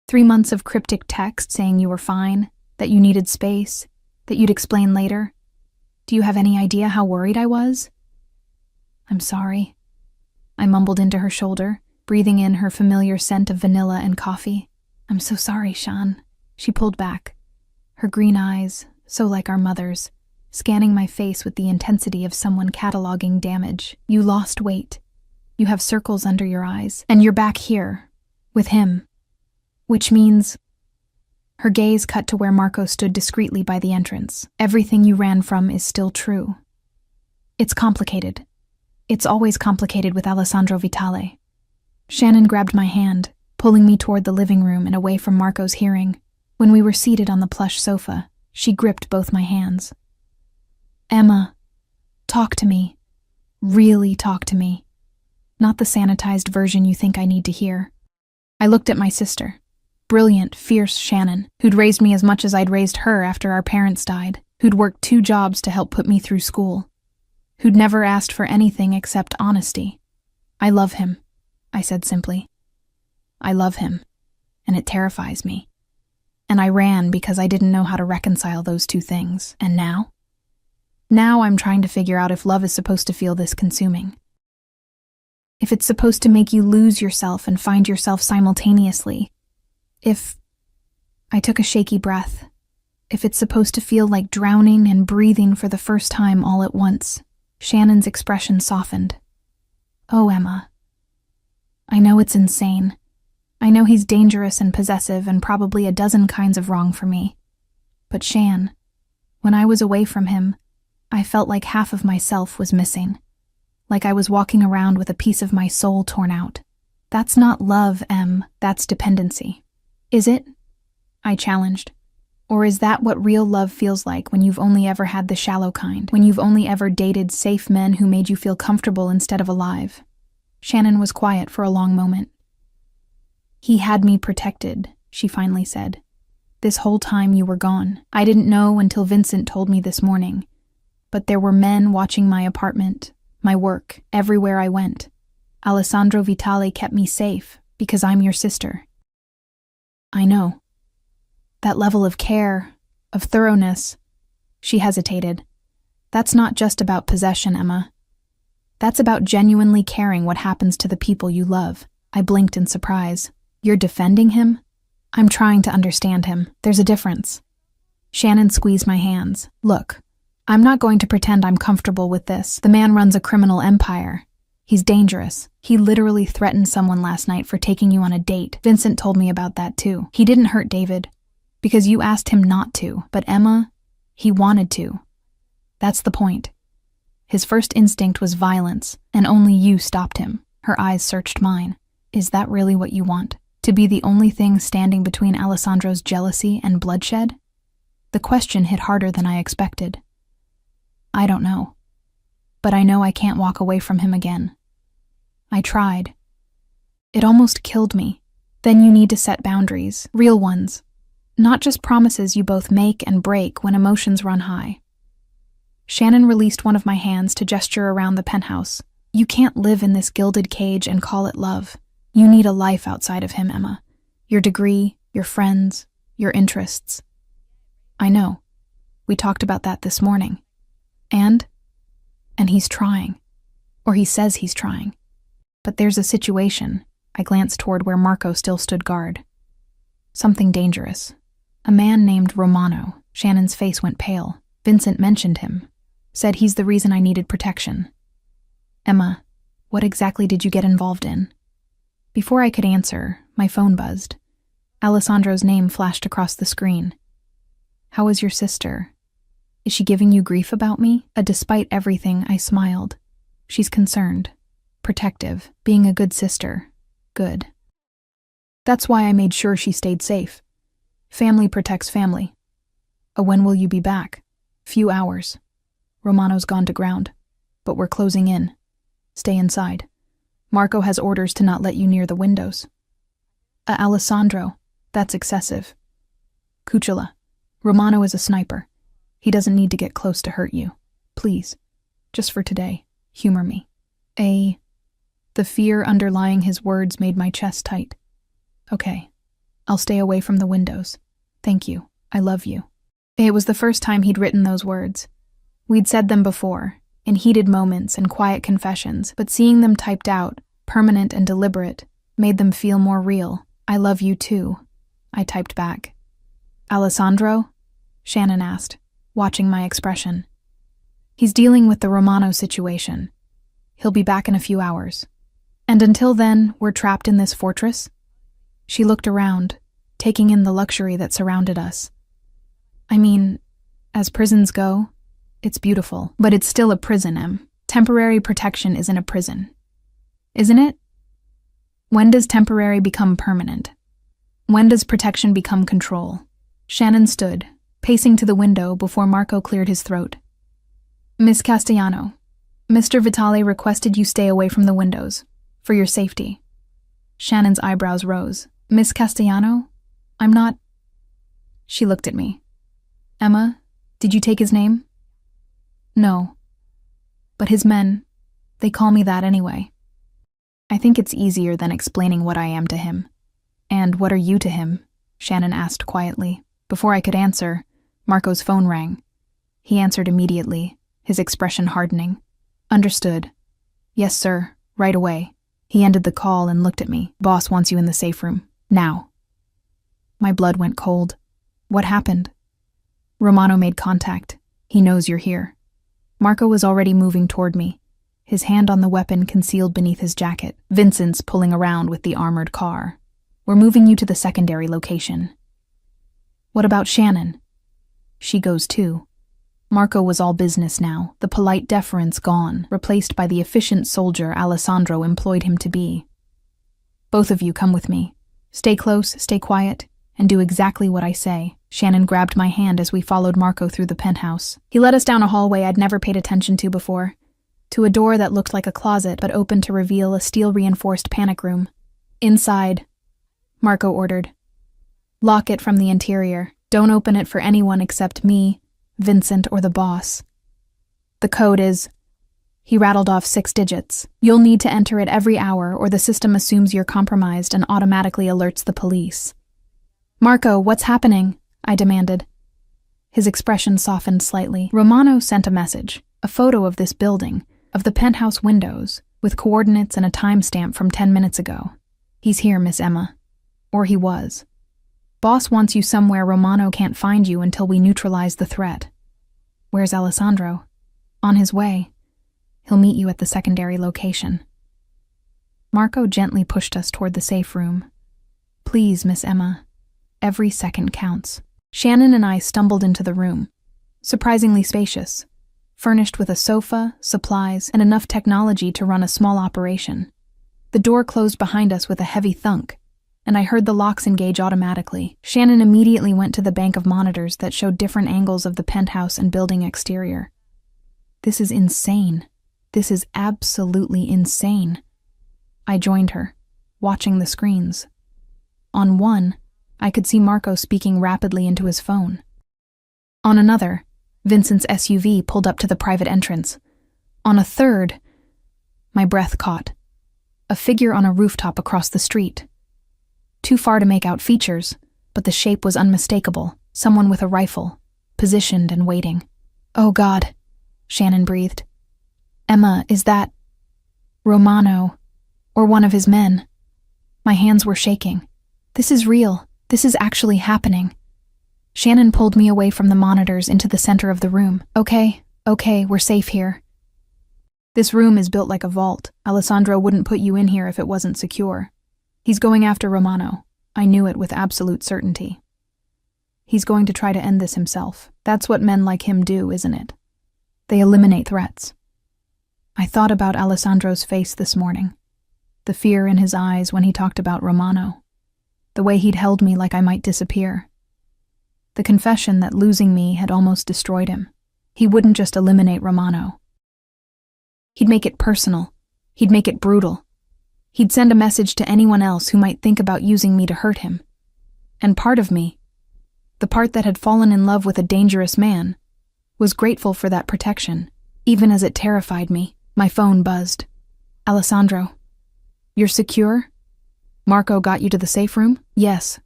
3 months of cryptic text saying you were fine, that you needed space, that you'd explain later. Do you have any idea how worried I was? "I'm sorry," I mumbled into her shoulder, breathing in her familiar scent of vanilla and coffee. "I'm so sorry, Shan." She pulled back, her green eyes, so like our mother's, scanning my face with the intensity of someone cataloging damage. "You lost weight. You have circles under your eyes, and you're back here, with him. Which means—" Her gaze cut to where Marco stood discreetly by the entrance. "Everything you ran from is still true. It's complicated. It's always complicated with Alessandro Vitale." Shannon grabbed my hand, pulling me toward the living room and away from Marco's hearing. When we were seated on the plush sofa, she gripped both my hands. "Emma, talk to me. Really talk to me. Not the sanitized version you think I need to hear." I looked at my sister. Brilliant, fierce Shannon, who'd raised me as much as I'd raised her after our parents died, who'd worked 2 jobs to help put me through school, who'd never asked for anything except honesty. "I love him," I said simply. "I love him, and it terrifies me." And I ran because I didn't know how to reconcile those 2 things. And now? Now I'm trying to figure out if love is supposed to feel this consuming. If it's supposed to make you lose yourself and find yourself simultaneously. I took a shaky breath. If it's supposed to feel like drowning and breathing for the first time all at once. Shannon's expression softened. "Oh, Emma. I know it's insane. I know he's dangerous and possessive and probably a dozen kinds of wrong for me. But Shan, when I was away from him, I felt like half of myself was missing. Like I was walking around with a piece of my soul torn out. That's not love, Em, that's dependency." "Is it?" I challenged. "Or is that what real love feels like when you've only ever had the shallow kind, when you've only ever dated safe men who made you feel comfortable instead of alive?" Shannon was quiet for a long moment. "He had me protected," she finally said. "This whole time you were gone. I didn't know until Vincent told me this morning. But there were men watching my apartment, my work, everywhere I went. Alessandro Vitale kept me safe because I'm your sister." "I know. That level of care, of thoroughness." She hesitated. "That's not just about possession, Emma. That's about genuinely caring what happens to the people you love." I blinked in surprise. "You're defending him?" "I'm trying to understand him. There's a difference." Shannon squeezed my hands. "Look, I'm not going to pretend I'm comfortable with this. The man runs a criminal empire. He's dangerous. He literally threatened someone last night for taking you on a date. Vincent told me about that too. He didn't hurt David, because you asked him not to. But Emma, he wanted to. That's the point. His first instinct was violence, and only you stopped him." Her eyes searched mine. "Is that really what you want? To be the only thing standing between Alessandro's jealousy and bloodshed?" The question hit harder than I expected. "I don't know. But I know I can't walk away from him again. I tried. It almost killed me. Then you need to set boundaries, real ones. Not just promises you both make and break when emotions run high." Shannon released one of my hands to gesture around the penthouse. You can't live in this gilded cage and call it love. You need a life outside of him, Emma. Your degree, your friends, your interests. I know. We talked about that this morning. And he's trying. Or he says he's trying. But there's a situation. I glanced toward where Marco still stood guard. Something dangerous. A man named Romano. Shannon's face went pale. Vincent mentioned him. Said he's the reason I needed protection. Emma, what exactly did you get involved in? Before I could answer, my phone buzzed. Alessandro's name flashed across the screen. How is your sister? Is she giving you grief about me? Despite everything, I smiled. She's concerned. Protective. Being a good sister. Good. That's why I made sure she stayed safe. Family protects family. When will you be back? Few hours. Romano's gone to ground. But we're closing in. Stay inside. Marco has orders to not let you near the windows. Alessandro, that's excessive. Cuciola, Romano is a sniper. He doesn't need to get close to hurt you. Please, just for today, humor me. The fear underlying his words made my chest tight. Okay, I'll stay away from the windows. Thank you, I love you. It was the first time he'd written those words. We'd said them before, in heated moments and quiet confessions, but seeing them typed out, permanent and deliberate, made them feel more real. I love you too, I typed back. Alessandro? Shannon asked, watching my expression. He's dealing with the Romano situation. He'll be back in a few hours. And until then, we're trapped in this fortress? She looked around, taking in the luxury that surrounded us. I mean, as prisons go, it's beautiful, but it's still a prison, Em. Temporary protection isn't a prison. Isn't it? When does temporary become permanent? When does protection become control? Shannon stood, pacing to the window before Marco cleared his throat. Miss Castellano, Mr. Vitale requested you stay away from the windows, for your safety. Shannon's eyebrows rose. Miss Castellano? I'm not... She looked at me. Emma, did you take his name? No. But his men, they call me that anyway. I think it's easier than explaining what I am to him. And what are you to him? Shannon asked quietly. Before I could answer, Marco's phone rang. He answered immediately, his expression hardening. Understood. Yes, sir, right away. He ended the call and looked at me. Boss wants you in the safe room. Now. My blood went cold. What happened? Romano made contact. He knows you're here. Marco was already moving toward me, his hand on the weapon concealed beneath his jacket. Vincent's pulling around with the armored car. We're moving you to the secondary location. What about Shannon? She goes too. Marco was all business now, the polite deference gone, replaced by the efficient soldier Alessandro employed him to be. Both of you come with me. Stay close, stay quiet, and do exactly what I say. Shannon grabbed my hand as we followed Marco through the penthouse. He led us down a hallway I'd never paid attention to before, to a door that looked like a closet but opened to reveal a steel-reinforced panic room. Inside, Marco ordered. Lock it from the interior. Don't open it for anyone except me, Vincent, or the boss. The code is... He rattled off 6 digits. You'll need to enter it every hour or the system assumes you're compromised and automatically alerts the police. Marco, what's happening? I demanded. His expression softened slightly. Romano sent a message, a photo of this building, of the penthouse windows, with coordinates and a timestamp from 10 minutes ago. He's here, Miss Emma. Or he was. Boss wants you somewhere Romano can't find you until we neutralize the threat. Where's Alessandro? On his way. He'll meet you at the secondary location. Marco gently pushed us toward the safe room. Please, Miss Emma. Every second counts. Shannon and I stumbled into the room. Surprisingly spacious. Furnished with a sofa, supplies, and enough technology to run a small operation. The door closed behind us with a heavy thunk, and I heard the locks engage automatically. Shannon immediately went to the bank of monitors that showed different angles of the penthouse and building exterior. This is insane. This is absolutely insane. I joined her, watching the screens. On one, I could see Marco speaking rapidly into his phone. On another, Vincent's SUV pulled up to the private entrance. On a third, my breath caught. A figure on a rooftop across the street. Too far to make out features, but the shape was unmistakable. Someone with a rifle, positioned and waiting. "Oh God," Shannon breathed. "Emma, is that Romano, or one of his men?" My hands were shaking. "This is real. This is actually happening." Shannon pulled me away from the monitors into the center of the room. Okay, we're safe here. "This room is built like a vault. Alessandro wouldn't put you in here if it wasn't secure. He's going after Romano. I knew it with absolute certainty. He's going to try to end this himself. That's what men like him do, isn't it? They eliminate threats." I thought about Alessandro's face this morning. The fear in his eyes when he talked about Romano. The way he'd held me like I might disappear. The confession that losing me had almost destroyed him. He wouldn't just eliminate Romano. He'd make it personal. He'd make it brutal. He'd send a message to anyone else who might think about using me to hurt him. And part of me, the part that had fallen in love with a dangerous man, was grateful for that protection, even as it terrified me. My phone buzzed. "Alessandro, you're secure? Marco got you to the safe room?" "Yes.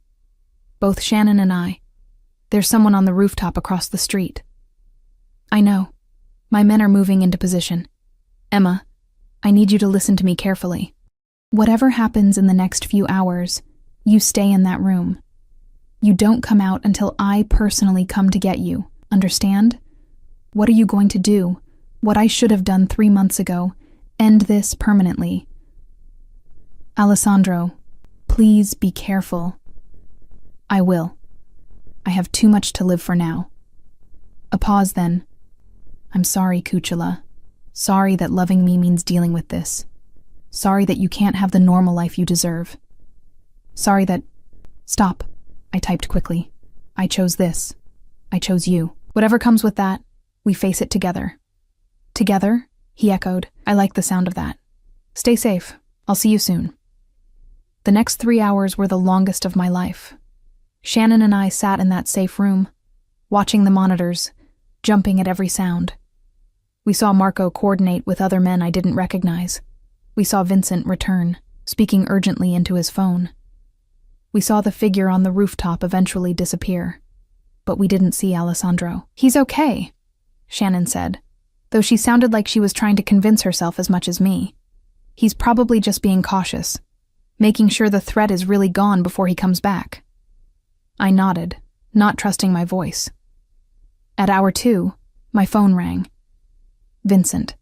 Both Shannon and I. There's someone on the rooftop across the street." "I know. My men are moving into position. Emma, I need you to listen to me carefully. Whatever happens in the next few hours, you stay in that room. You don't come out until I personally come to get you. Understand? What are you going to do? What I should have done 3 months ago. End this permanently. Alessandro, please be careful." "I will. I have too much to live for now." A pause then. "I'm sorry, Cucciolo. Sorry that loving me means dealing with this. Sorry that you can't have the normal life you deserve. Sorry that—" "Stop," I typed quickly. "I chose this. I chose you. Whatever comes with that, we face it together." "Together?" he echoed. "I like the sound of that. Stay safe. I'll see you soon." The next 3 hours were the longest of my life. Shannon and I sat in that safe room, watching the monitors, jumping at every sound. We saw Marco coordinate with other men I didn't recognize. We saw Vincent return, speaking urgently into his phone. We saw the figure on the rooftop eventually disappear. But we didn't see Alessandro. "He's okay," Shannon said, though she sounded like she was trying to convince herself as much as me. "He's probably just being cautious, making sure the threat is really gone before he comes back." I nodded, not trusting my voice. At hour 2, my phone rang. Vincent.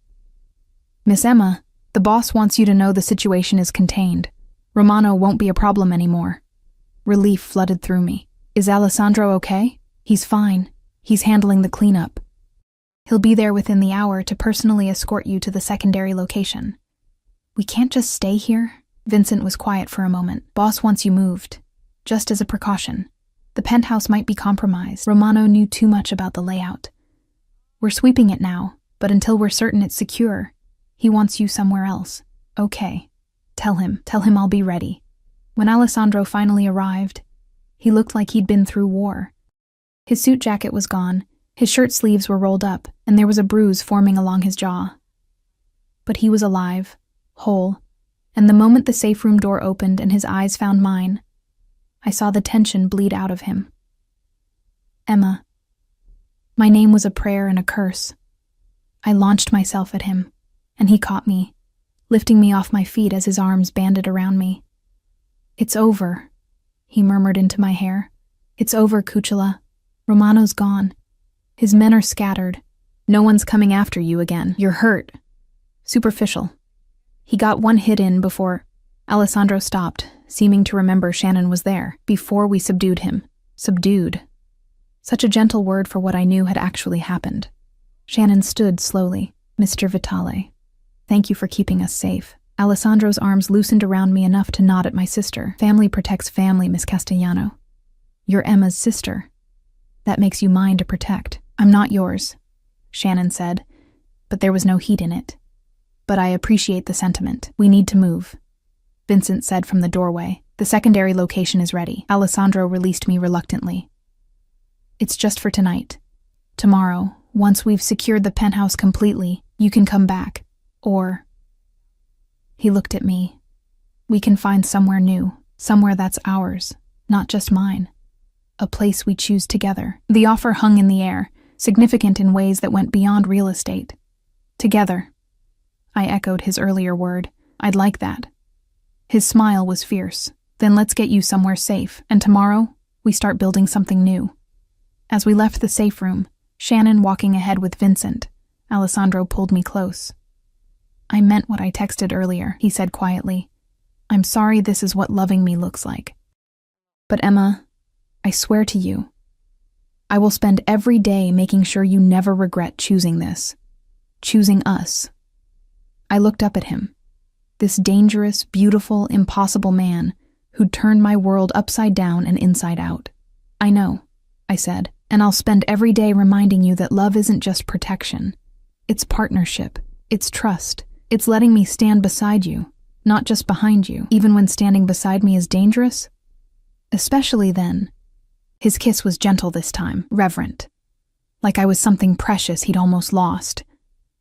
"Miss Emma, the boss wants you to know the situation is contained. Romano won't be a problem anymore." Relief flooded through me. "Is Alessandro okay?" "He's fine. He's handling the cleanup. He'll be there within the hour to personally escort you to the secondary location." "We can't just stay here?" Vincent was quiet for a moment. "Boss wants you moved, just as a precaution. The penthouse might be compromised. Romano knew too much about the layout. We're sweeping it now, but until we're certain it's secure, he wants you somewhere else." "Okay. Tell him I'll be ready." When Alessandro finally arrived, he looked like he'd been through war. His suit jacket was gone, his shirt sleeves were rolled up, and there was a bruise forming along his jaw. But he was alive, whole, and the moment the safe room door opened and his eyes found mine, I saw the tension bleed out of him. "Emma." My name was a prayer and a curse. I launched myself at him, and he caught me, lifting me off my feet as his arms banded around me. "It's over," he murmured into my hair. "It's over, Cucciolo. Romano's gone. His men are scattered. No one's coming after you again. You're hurt. Superficial." He got one hit in before Alessandro stopped, seeming to remember Shannon was there. "Before we subdued him." Subdued. Such a gentle word for what I knew had actually happened. Shannon stood slowly. "Mr. Vitale, thank you for keeping us safe." Alessandro's arms loosened around me enough to nod at my sister. "Family protects family, Miss Castellano. You're Emma's sister. That makes you mine to protect." "I'm not yours," Shannon said, but there was no heat in it. "But I appreciate the sentiment. We need to move," Vincent said from the doorway. "The secondary location is ready." Alessandro released me reluctantly. "It's just for tonight. Tomorrow, Once we've secured the penthouse completely, you can come back. Or... He looked at me. We can find somewhere new, somewhere that's ours, not just mine. A place we choose together. The offer hung in the air, significant in ways that went beyond real estate. Together. I echoed his earlier word. I'd like that. His smile was fierce. Then let's get you somewhere safe, and tomorrow, we start building something new. As we left the safe room, Shannon walking ahead with Vincent, Alessandro pulled me close. I meant what I texted earlier, he said quietly. I'm sorry this is what loving me looks like. But Emma, I swear to you, I will spend every day making sure you never regret choosing this. Choosing us. I looked up at him. This dangerous, beautiful, impossible man who'd turned my world upside down and inside out. I know, I said, and I'll spend every day reminding you that love isn't just protection. It's partnership. It's trust. It's letting me stand beside you, not just behind you, even when standing beside me is dangerous. Especially then. His kiss was gentle this time, reverent. Like I was something precious he'd almost lost,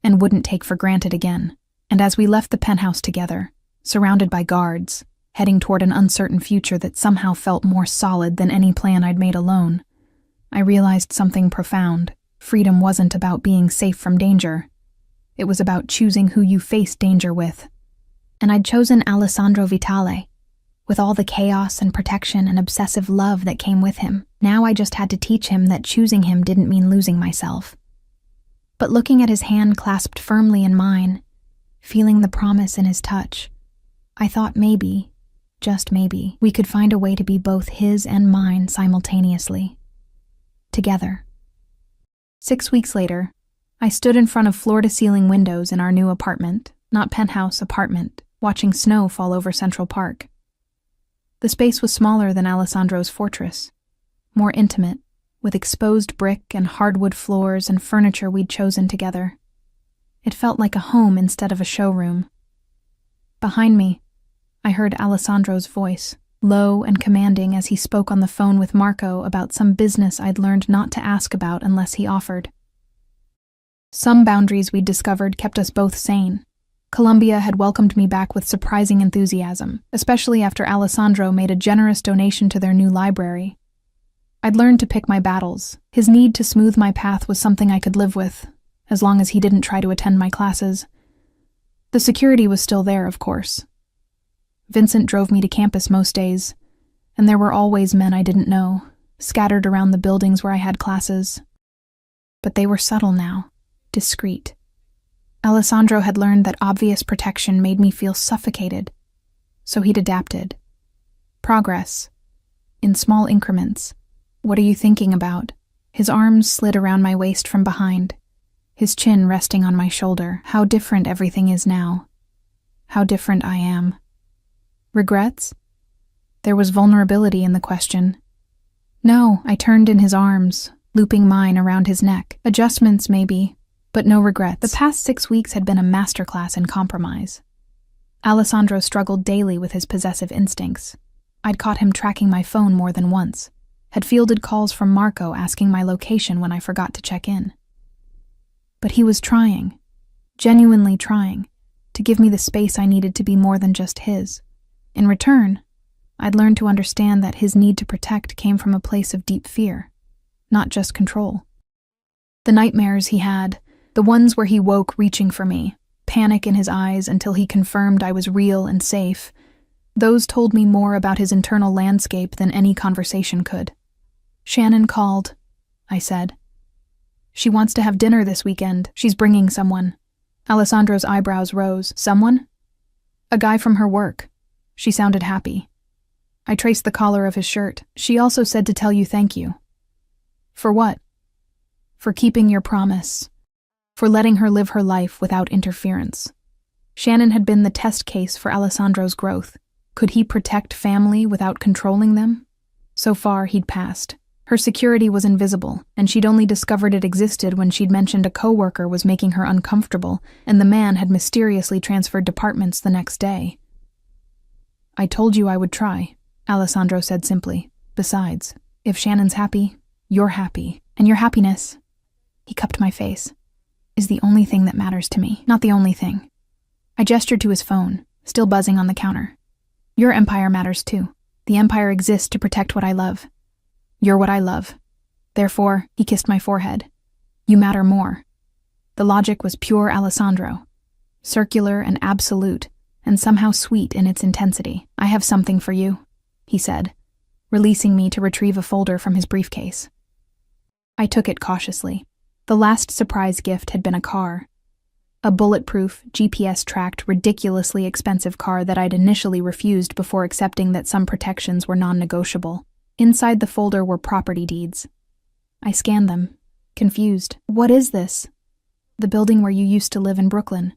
and wouldn't take for granted again. And as we left the penthouse together, surrounded by guards, heading toward an uncertain future that somehow felt more solid than any plan I'd made alone, I realized something profound. Freedom wasn't about being safe from danger. It was about choosing who you faced danger with. And I'd chosen Alessandro Vitale, with all the chaos and protection and obsessive love that came with him. Now I just had to teach him that choosing him didn't mean losing myself. But looking at his hand clasped firmly in mine, feeling the promise in his touch, I thought maybe, just maybe, we could find a way to be both his and mine simultaneously. Together. 6 weeks later, I stood in front of floor-to-ceiling windows in our new apartment, not penthouse, apartment, watching snow fall over Central Park. The space was smaller than Alessandro's fortress, more intimate, with exposed brick and hardwood floors and furniture we'd chosen together. It felt like a home instead of a showroom. Behind me, I heard Alessandro's voice, low and commanding as he spoke on the phone with Marco about some business I'd learned not to ask about unless he offered. Some boundaries we'd discovered kept us both sane. Columbia had welcomed me back with surprising enthusiasm, especially after Alessandro made a generous donation to their new library. I'd learned to pick my battles. His need to smooth my path was something I could live with, as long as he didn't try to attend my classes. The security was still there, of course. Vincent drove me to campus most days, and there were always men I didn't know, scattered around the buildings where I had classes. But they were subtle now, discreet. Alessandro had learned that obvious protection made me feel suffocated, so he'd adapted. Progress. In small increments. What are you thinking about? His arms slid around my waist from behind, his chin resting on my shoulder. How different everything is now. How different I am. Regrets? There was vulnerability in the question. No, I turned in his arms, looping mine around his neck. Adjustments, maybe, but no regrets. The past 6 weeks had been a masterclass in compromise. Alessandro struggled daily with his possessive instincts. I'd caught him tracking my phone more than once, had fielded calls from Marco asking my location when I forgot to check in. But he was trying, genuinely trying, to give me the space I needed to be more than just his. In return, I'd learned to understand that his need to protect came from a place of deep fear, not just control. The nightmares he had, the ones where he woke reaching for me, panic in his eyes until he confirmed I was real and safe, those told me more about his internal landscape than any conversation could. Shannon called, I said. She wants to have dinner this weekend. She's bringing someone. Alessandro's eyebrows rose. Someone? A guy from her work. She sounded happy. I traced the collar of his shirt. She also said to tell you thank you. For what? For keeping your promise. For letting her live her life without interference. Shannon had been the test case for Alessandro's growth. Could he protect family without controlling them? So far, he'd passed. Her security was invisible, and she'd only discovered it existed when she'd mentioned a coworker was making her uncomfortable, and the man had mysteriously transferred departments the next day. I told you I would try, Alessandro said simply. Besides, if Shannon's happy, you're happy, and your happiness. He cupped my face. Is the only thing that matters to me. Not the only thing. I gestured to his phone, still buzzing on the counter. Your empire matters too. The empire exists to protect what I love. You're what I love. Therefore, he kissed my forehead. You matter more. The logic was pure Alessandro. Circular and absolute, and somehow sweet in its intensity. I have something for you, he said, releasing me to retrieve a folder from his briefcase. I took it cautiously. The last surprise gift had been a car. A bulletproof, GPS-tracked, ridiculously expensive car that I'd initially refused before accepting that some protections were non-negotiable. Inside the folder were property deeds. I scanned them, confused. What is this? The building where you used to live in Brooklyn.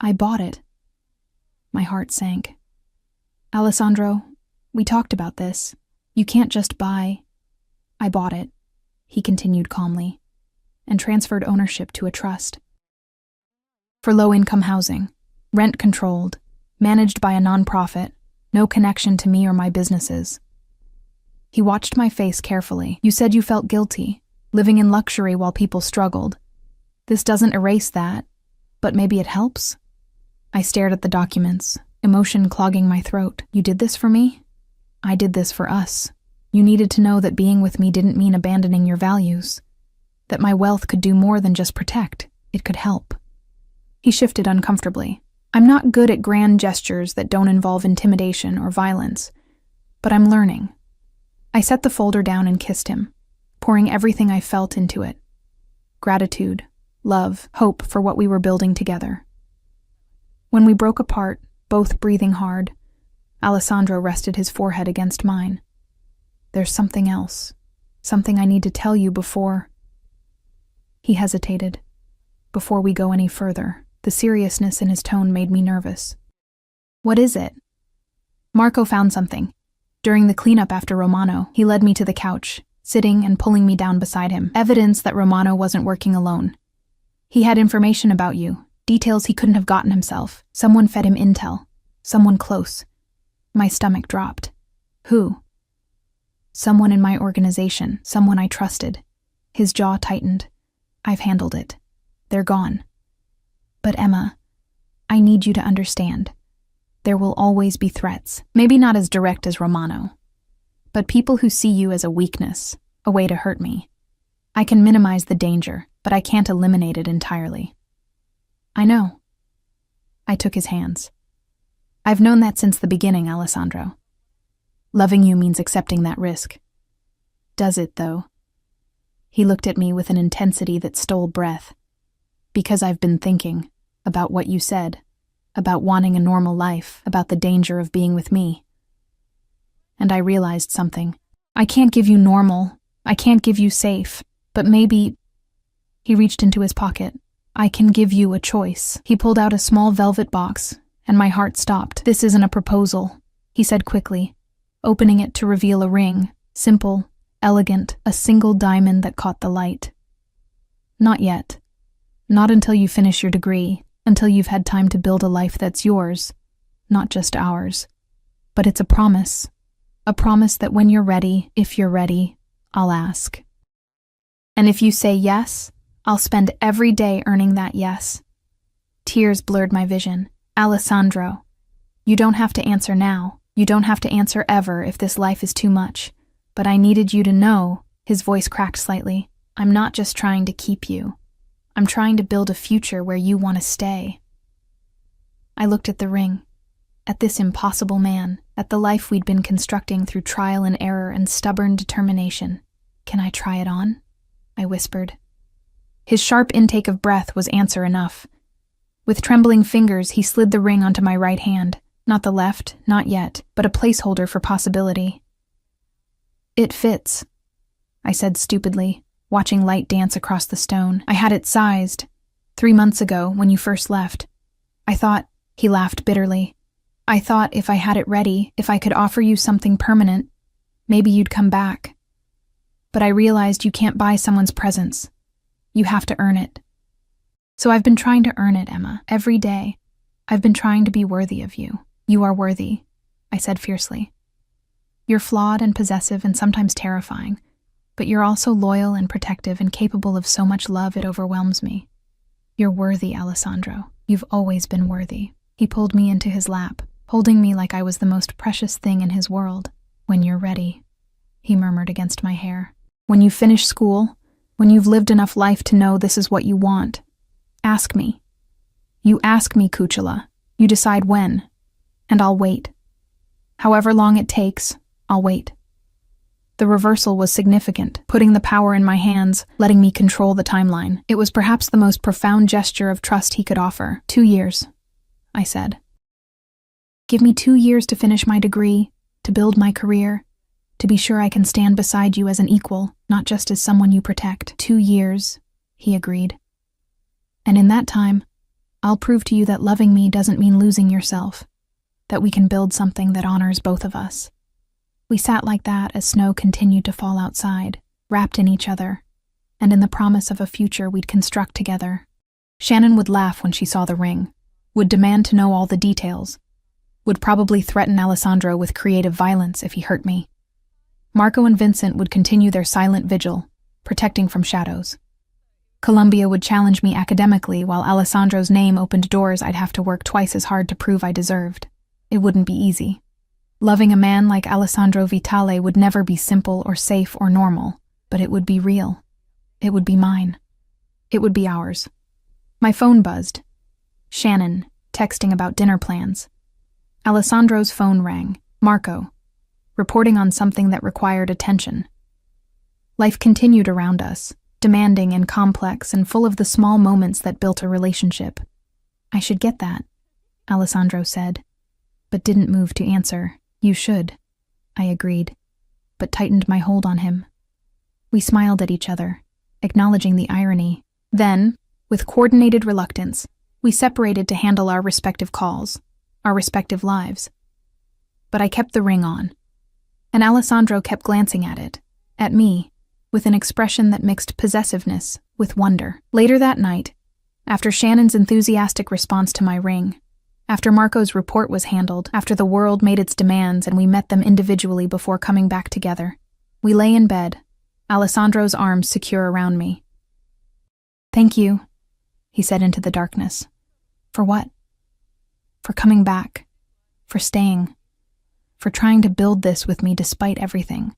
I bought it. My heart sank. Alessandro, we talked about this. You can't just buy. I bought it, he continued calmly, and transferred ownership to a trust. For low-income housing, rent-controlled, managed by a nonprofit, no connection to me or my businesses. He watched my face carefully. You said you felt guilty, living in luxury while people struggled. This doesn't erase that, but maybe it helps? I stared at the documents, emotion clogging my throat. You did this for me? I did this for us. You needed to know that being with me didn't mean abandoning your values. That my wealth could do more than just protect. It could help. He shifted uncomfortably. I'm not good at grand gestures that don't involve intimidation or violence, but I'm learning. I set the folder down and kissed him, pouring everything I felt into it. Gratitude, love, hope for what we were building together. When we broke apart, both breathing hard, Alessandro rested his forehead against mine. There's something else, something I need to tell you before... He hesitated. Before we go any further, the seriousness in his tone made me nervous. What is it? Marco found something. During the cleanup after Romano, he led me to the couch, sitting and pulling me down beside him. Evidence that Romano wasn't working alone. He had information about you, details he couldn't have gotten himself. Someone fed him intel. Someone close. My stomach dropped. Who? Someone in my organization, someone I trusted. His jaw tightened. I've handled it. They're gone. But Emma, I need you to understand. There will always be threats, maybe not as direct as Romano, but people who see you as a weakness, a way to hurt me. I can minimize the danger, but I can't eliminate it entirely. I know. I took his hands. I've known that since the beginning, Alessandro. Loving you means accepting that risk. Does it, though? He looked at me with an intensity that stole breath. Because I've been thinking about what you said, about wanting a normal life, about the danger of being with me. And I realized something. I can't give you normal. I can't give you safe. But maybe... He reached into his pocket. I can give you a choice. He pulled out a small velvet box, and my heart stopped. This isn't a proposal, he said quickly, opening it to reveal a ring, simple, elegant, a single diamond that caught the light. Not yet. Not until you finish your degree, until you've had time to build a life that's yours, not just ours. But it's a promise that when you're ready, if you're ready, I'll ask. And if you say yes, I'll spend every day earning that yes. Tears blurred my vision. Alessandro, you don't have to answer now. You don't have to answer ever if this life is too much. But I needed you to know, his voice cracked slightly, I'm not just trying to keep you. I'm trying to build a future where you want to stay. I looked at the ring, at this impossible man, at the life we'd been constructing through trial and error and stubborn determination. Can I try it on? I whispered. His sharp intake of breath was answer enough. With trembling fingers, he slid the ring onto my right hand, not the left, not yet, but a placeholder for possibility. It fits, I said stupidly, watching light dance across the stone. I had it sized. 3 months ago, when you first left. I thought, he laughed bitterly. I thought if I had it ready, if I could offer you something permanent, maybe you'd come back. But I realized you can't buy someone's presence. You have to earn it. So I've been trying to earn it, Emma, every day. I've been trying to be worthy of you. You are worthy, I said fiercely. You're flawed and possessive and sometimes terrifying, But you're also loyal and protective and capable of so much love it overwhelms me. You're worthy, Alessandro. You've always been worthy. He pulled me into his lap, holding me like I was the most precious thing in his world. When you're ready, he murmured against my hair. When you finish school, when you've lived enough life to know this is what you want, ask me. You ask me, Kuchela. You decide when, and I'll wait. However long it takes, I'll wait. The reversal was significant, putting the power in my hands, letting me control the timeline. It was perhaps the most profound gesture of trust he could offer. 2 years, I said. Give me 2 years to finish my degree, to build my career, to be sure I can stand beside you as an equal, not just as someone you protect. 2 years, he agreed. And in that time, I'll prove to you that loving me doesn't mean losing yourself, that we can build something that honors both of us. We sat like that as snow continued to fall outside, wrapped in each other, and in the promise of a future we'd construct together. Shannon would laugh when she saw the ring, would demand to know all the details, would probably threaten Alessandro with creative violence if he hurt me. Marco and Vincent would continue their silent vigil, protecting from shadows. Columbia would challenge me academically while Alessandro's name opened doors I'd have to work twice as hard to prove I deserved. It wouldn't be easy. Loving a man like Alessandro Vitale would never be simple or safe or normal, but it would be real. It would be mine. It would be ours. My phone buzzed. Shannon, texting about dinner plans. Alessandro's phone rang. Marco, reporting on something that required attention. Life continued around us, demanding and complex and full of the small moments that built a relationship. I should get that, Alessandro said, but didn't move to answer. You should, I agreed, but tightened my hold on him. We smiled at each other, acknowledging the irony. Then, with coordinated reluctance, we separated to handle our respective calls, our respective lives. But I kept the ring on, and Alessandro kept glancing at it, at me, with an expression that mixed possessiveness with wonder. Later that night, after Shannon's enthusiastic response to my ring, after Marco's report was handled, after the world made its demands and we met them individually before coming back together, we lay in bed, Alessandro's arms secure around me. Thank you, he said into the darkness. For what? For coming back, for staying, for trying to build this with me despite everything.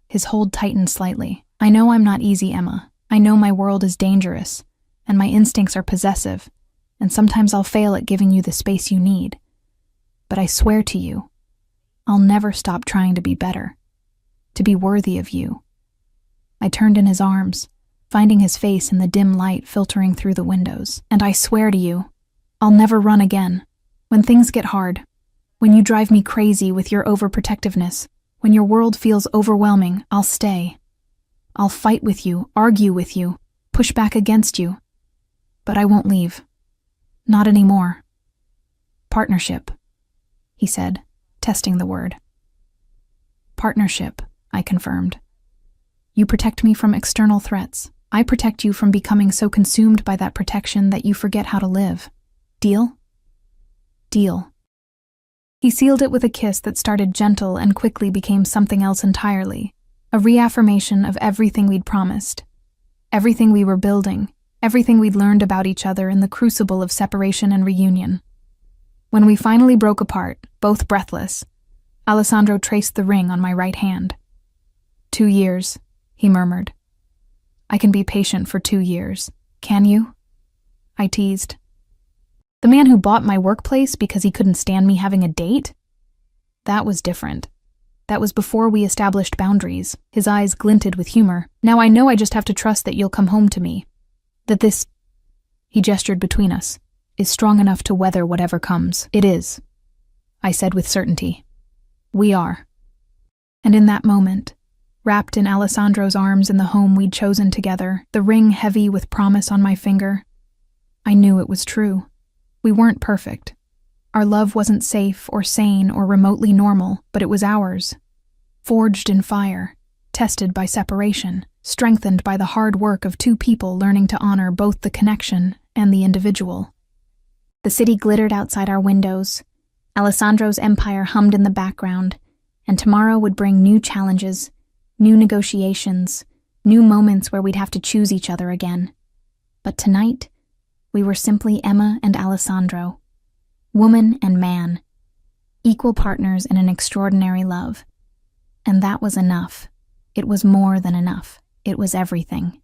His hold tightened slightly. I know I'm not easy, Emma. I know my world is dangerous, and my instincts are possessive, and sometimes I'll fail at giving you the space you need. But I swear to you, I'll never stop trying to be better, to be worthy of you. I turned in his arms, finding his face in the dim light filtering through the windows. And I swear to you, I'll never run again. When things get hard, when you drive me crazy with your overprotectiveness, when your world feels overwhelming, I'll stay. I'll fight with you, argue with you, push back against you. But I won't leave. Not anymore. Partnership, he said, testing the word. Partnership, I confirmed. You protect me from external threats. I protect you from becoming so consumed by that protection that you forget how to live. Deal? Deal. He sealed it with a kiss that started gentle and quickly became something else entirely, a reaffirmation of everything we'd promised, everything we were building, everything we'd learned about each other in the crucible of separation and reunion. When we finally broke apart, both breathless, Alessandro traced the ring on my right hand. 2 years, he murmured. I can be patient for 2 years. Can you? I teased. The man who bought my workplace because he couldn't stand me having a date? That was different. That was before we established boundaries. His eyes glinted with humor. Now I know I just have to trust that you'll come home to me. That this, he gestured between us, is strong enough to weather whatever comes. It is, I said with certainty. We are. And in that moment, wrapped in Alessandro's arms in the home we'd chosen together, the ring heavy with promise on my finger, I knew it was true. We weren't perfect. Our love wasn't safe or sane or remotely normal, but it was ours. Forged in fire, tested by separation, strengthened by the hard work of 2 people learning to honor both the connection and the individual. The city glittered outside our windows. Alessandro's empire hummed in the background, and tomorrow would bring new challenges, new negotiations, New moments where we'd have to choose each other again. But tonight, we were simply Emma and Alessandro, woman and man, equal partners in an extraordinary love. And that was enough. It was more than enough. It was everything.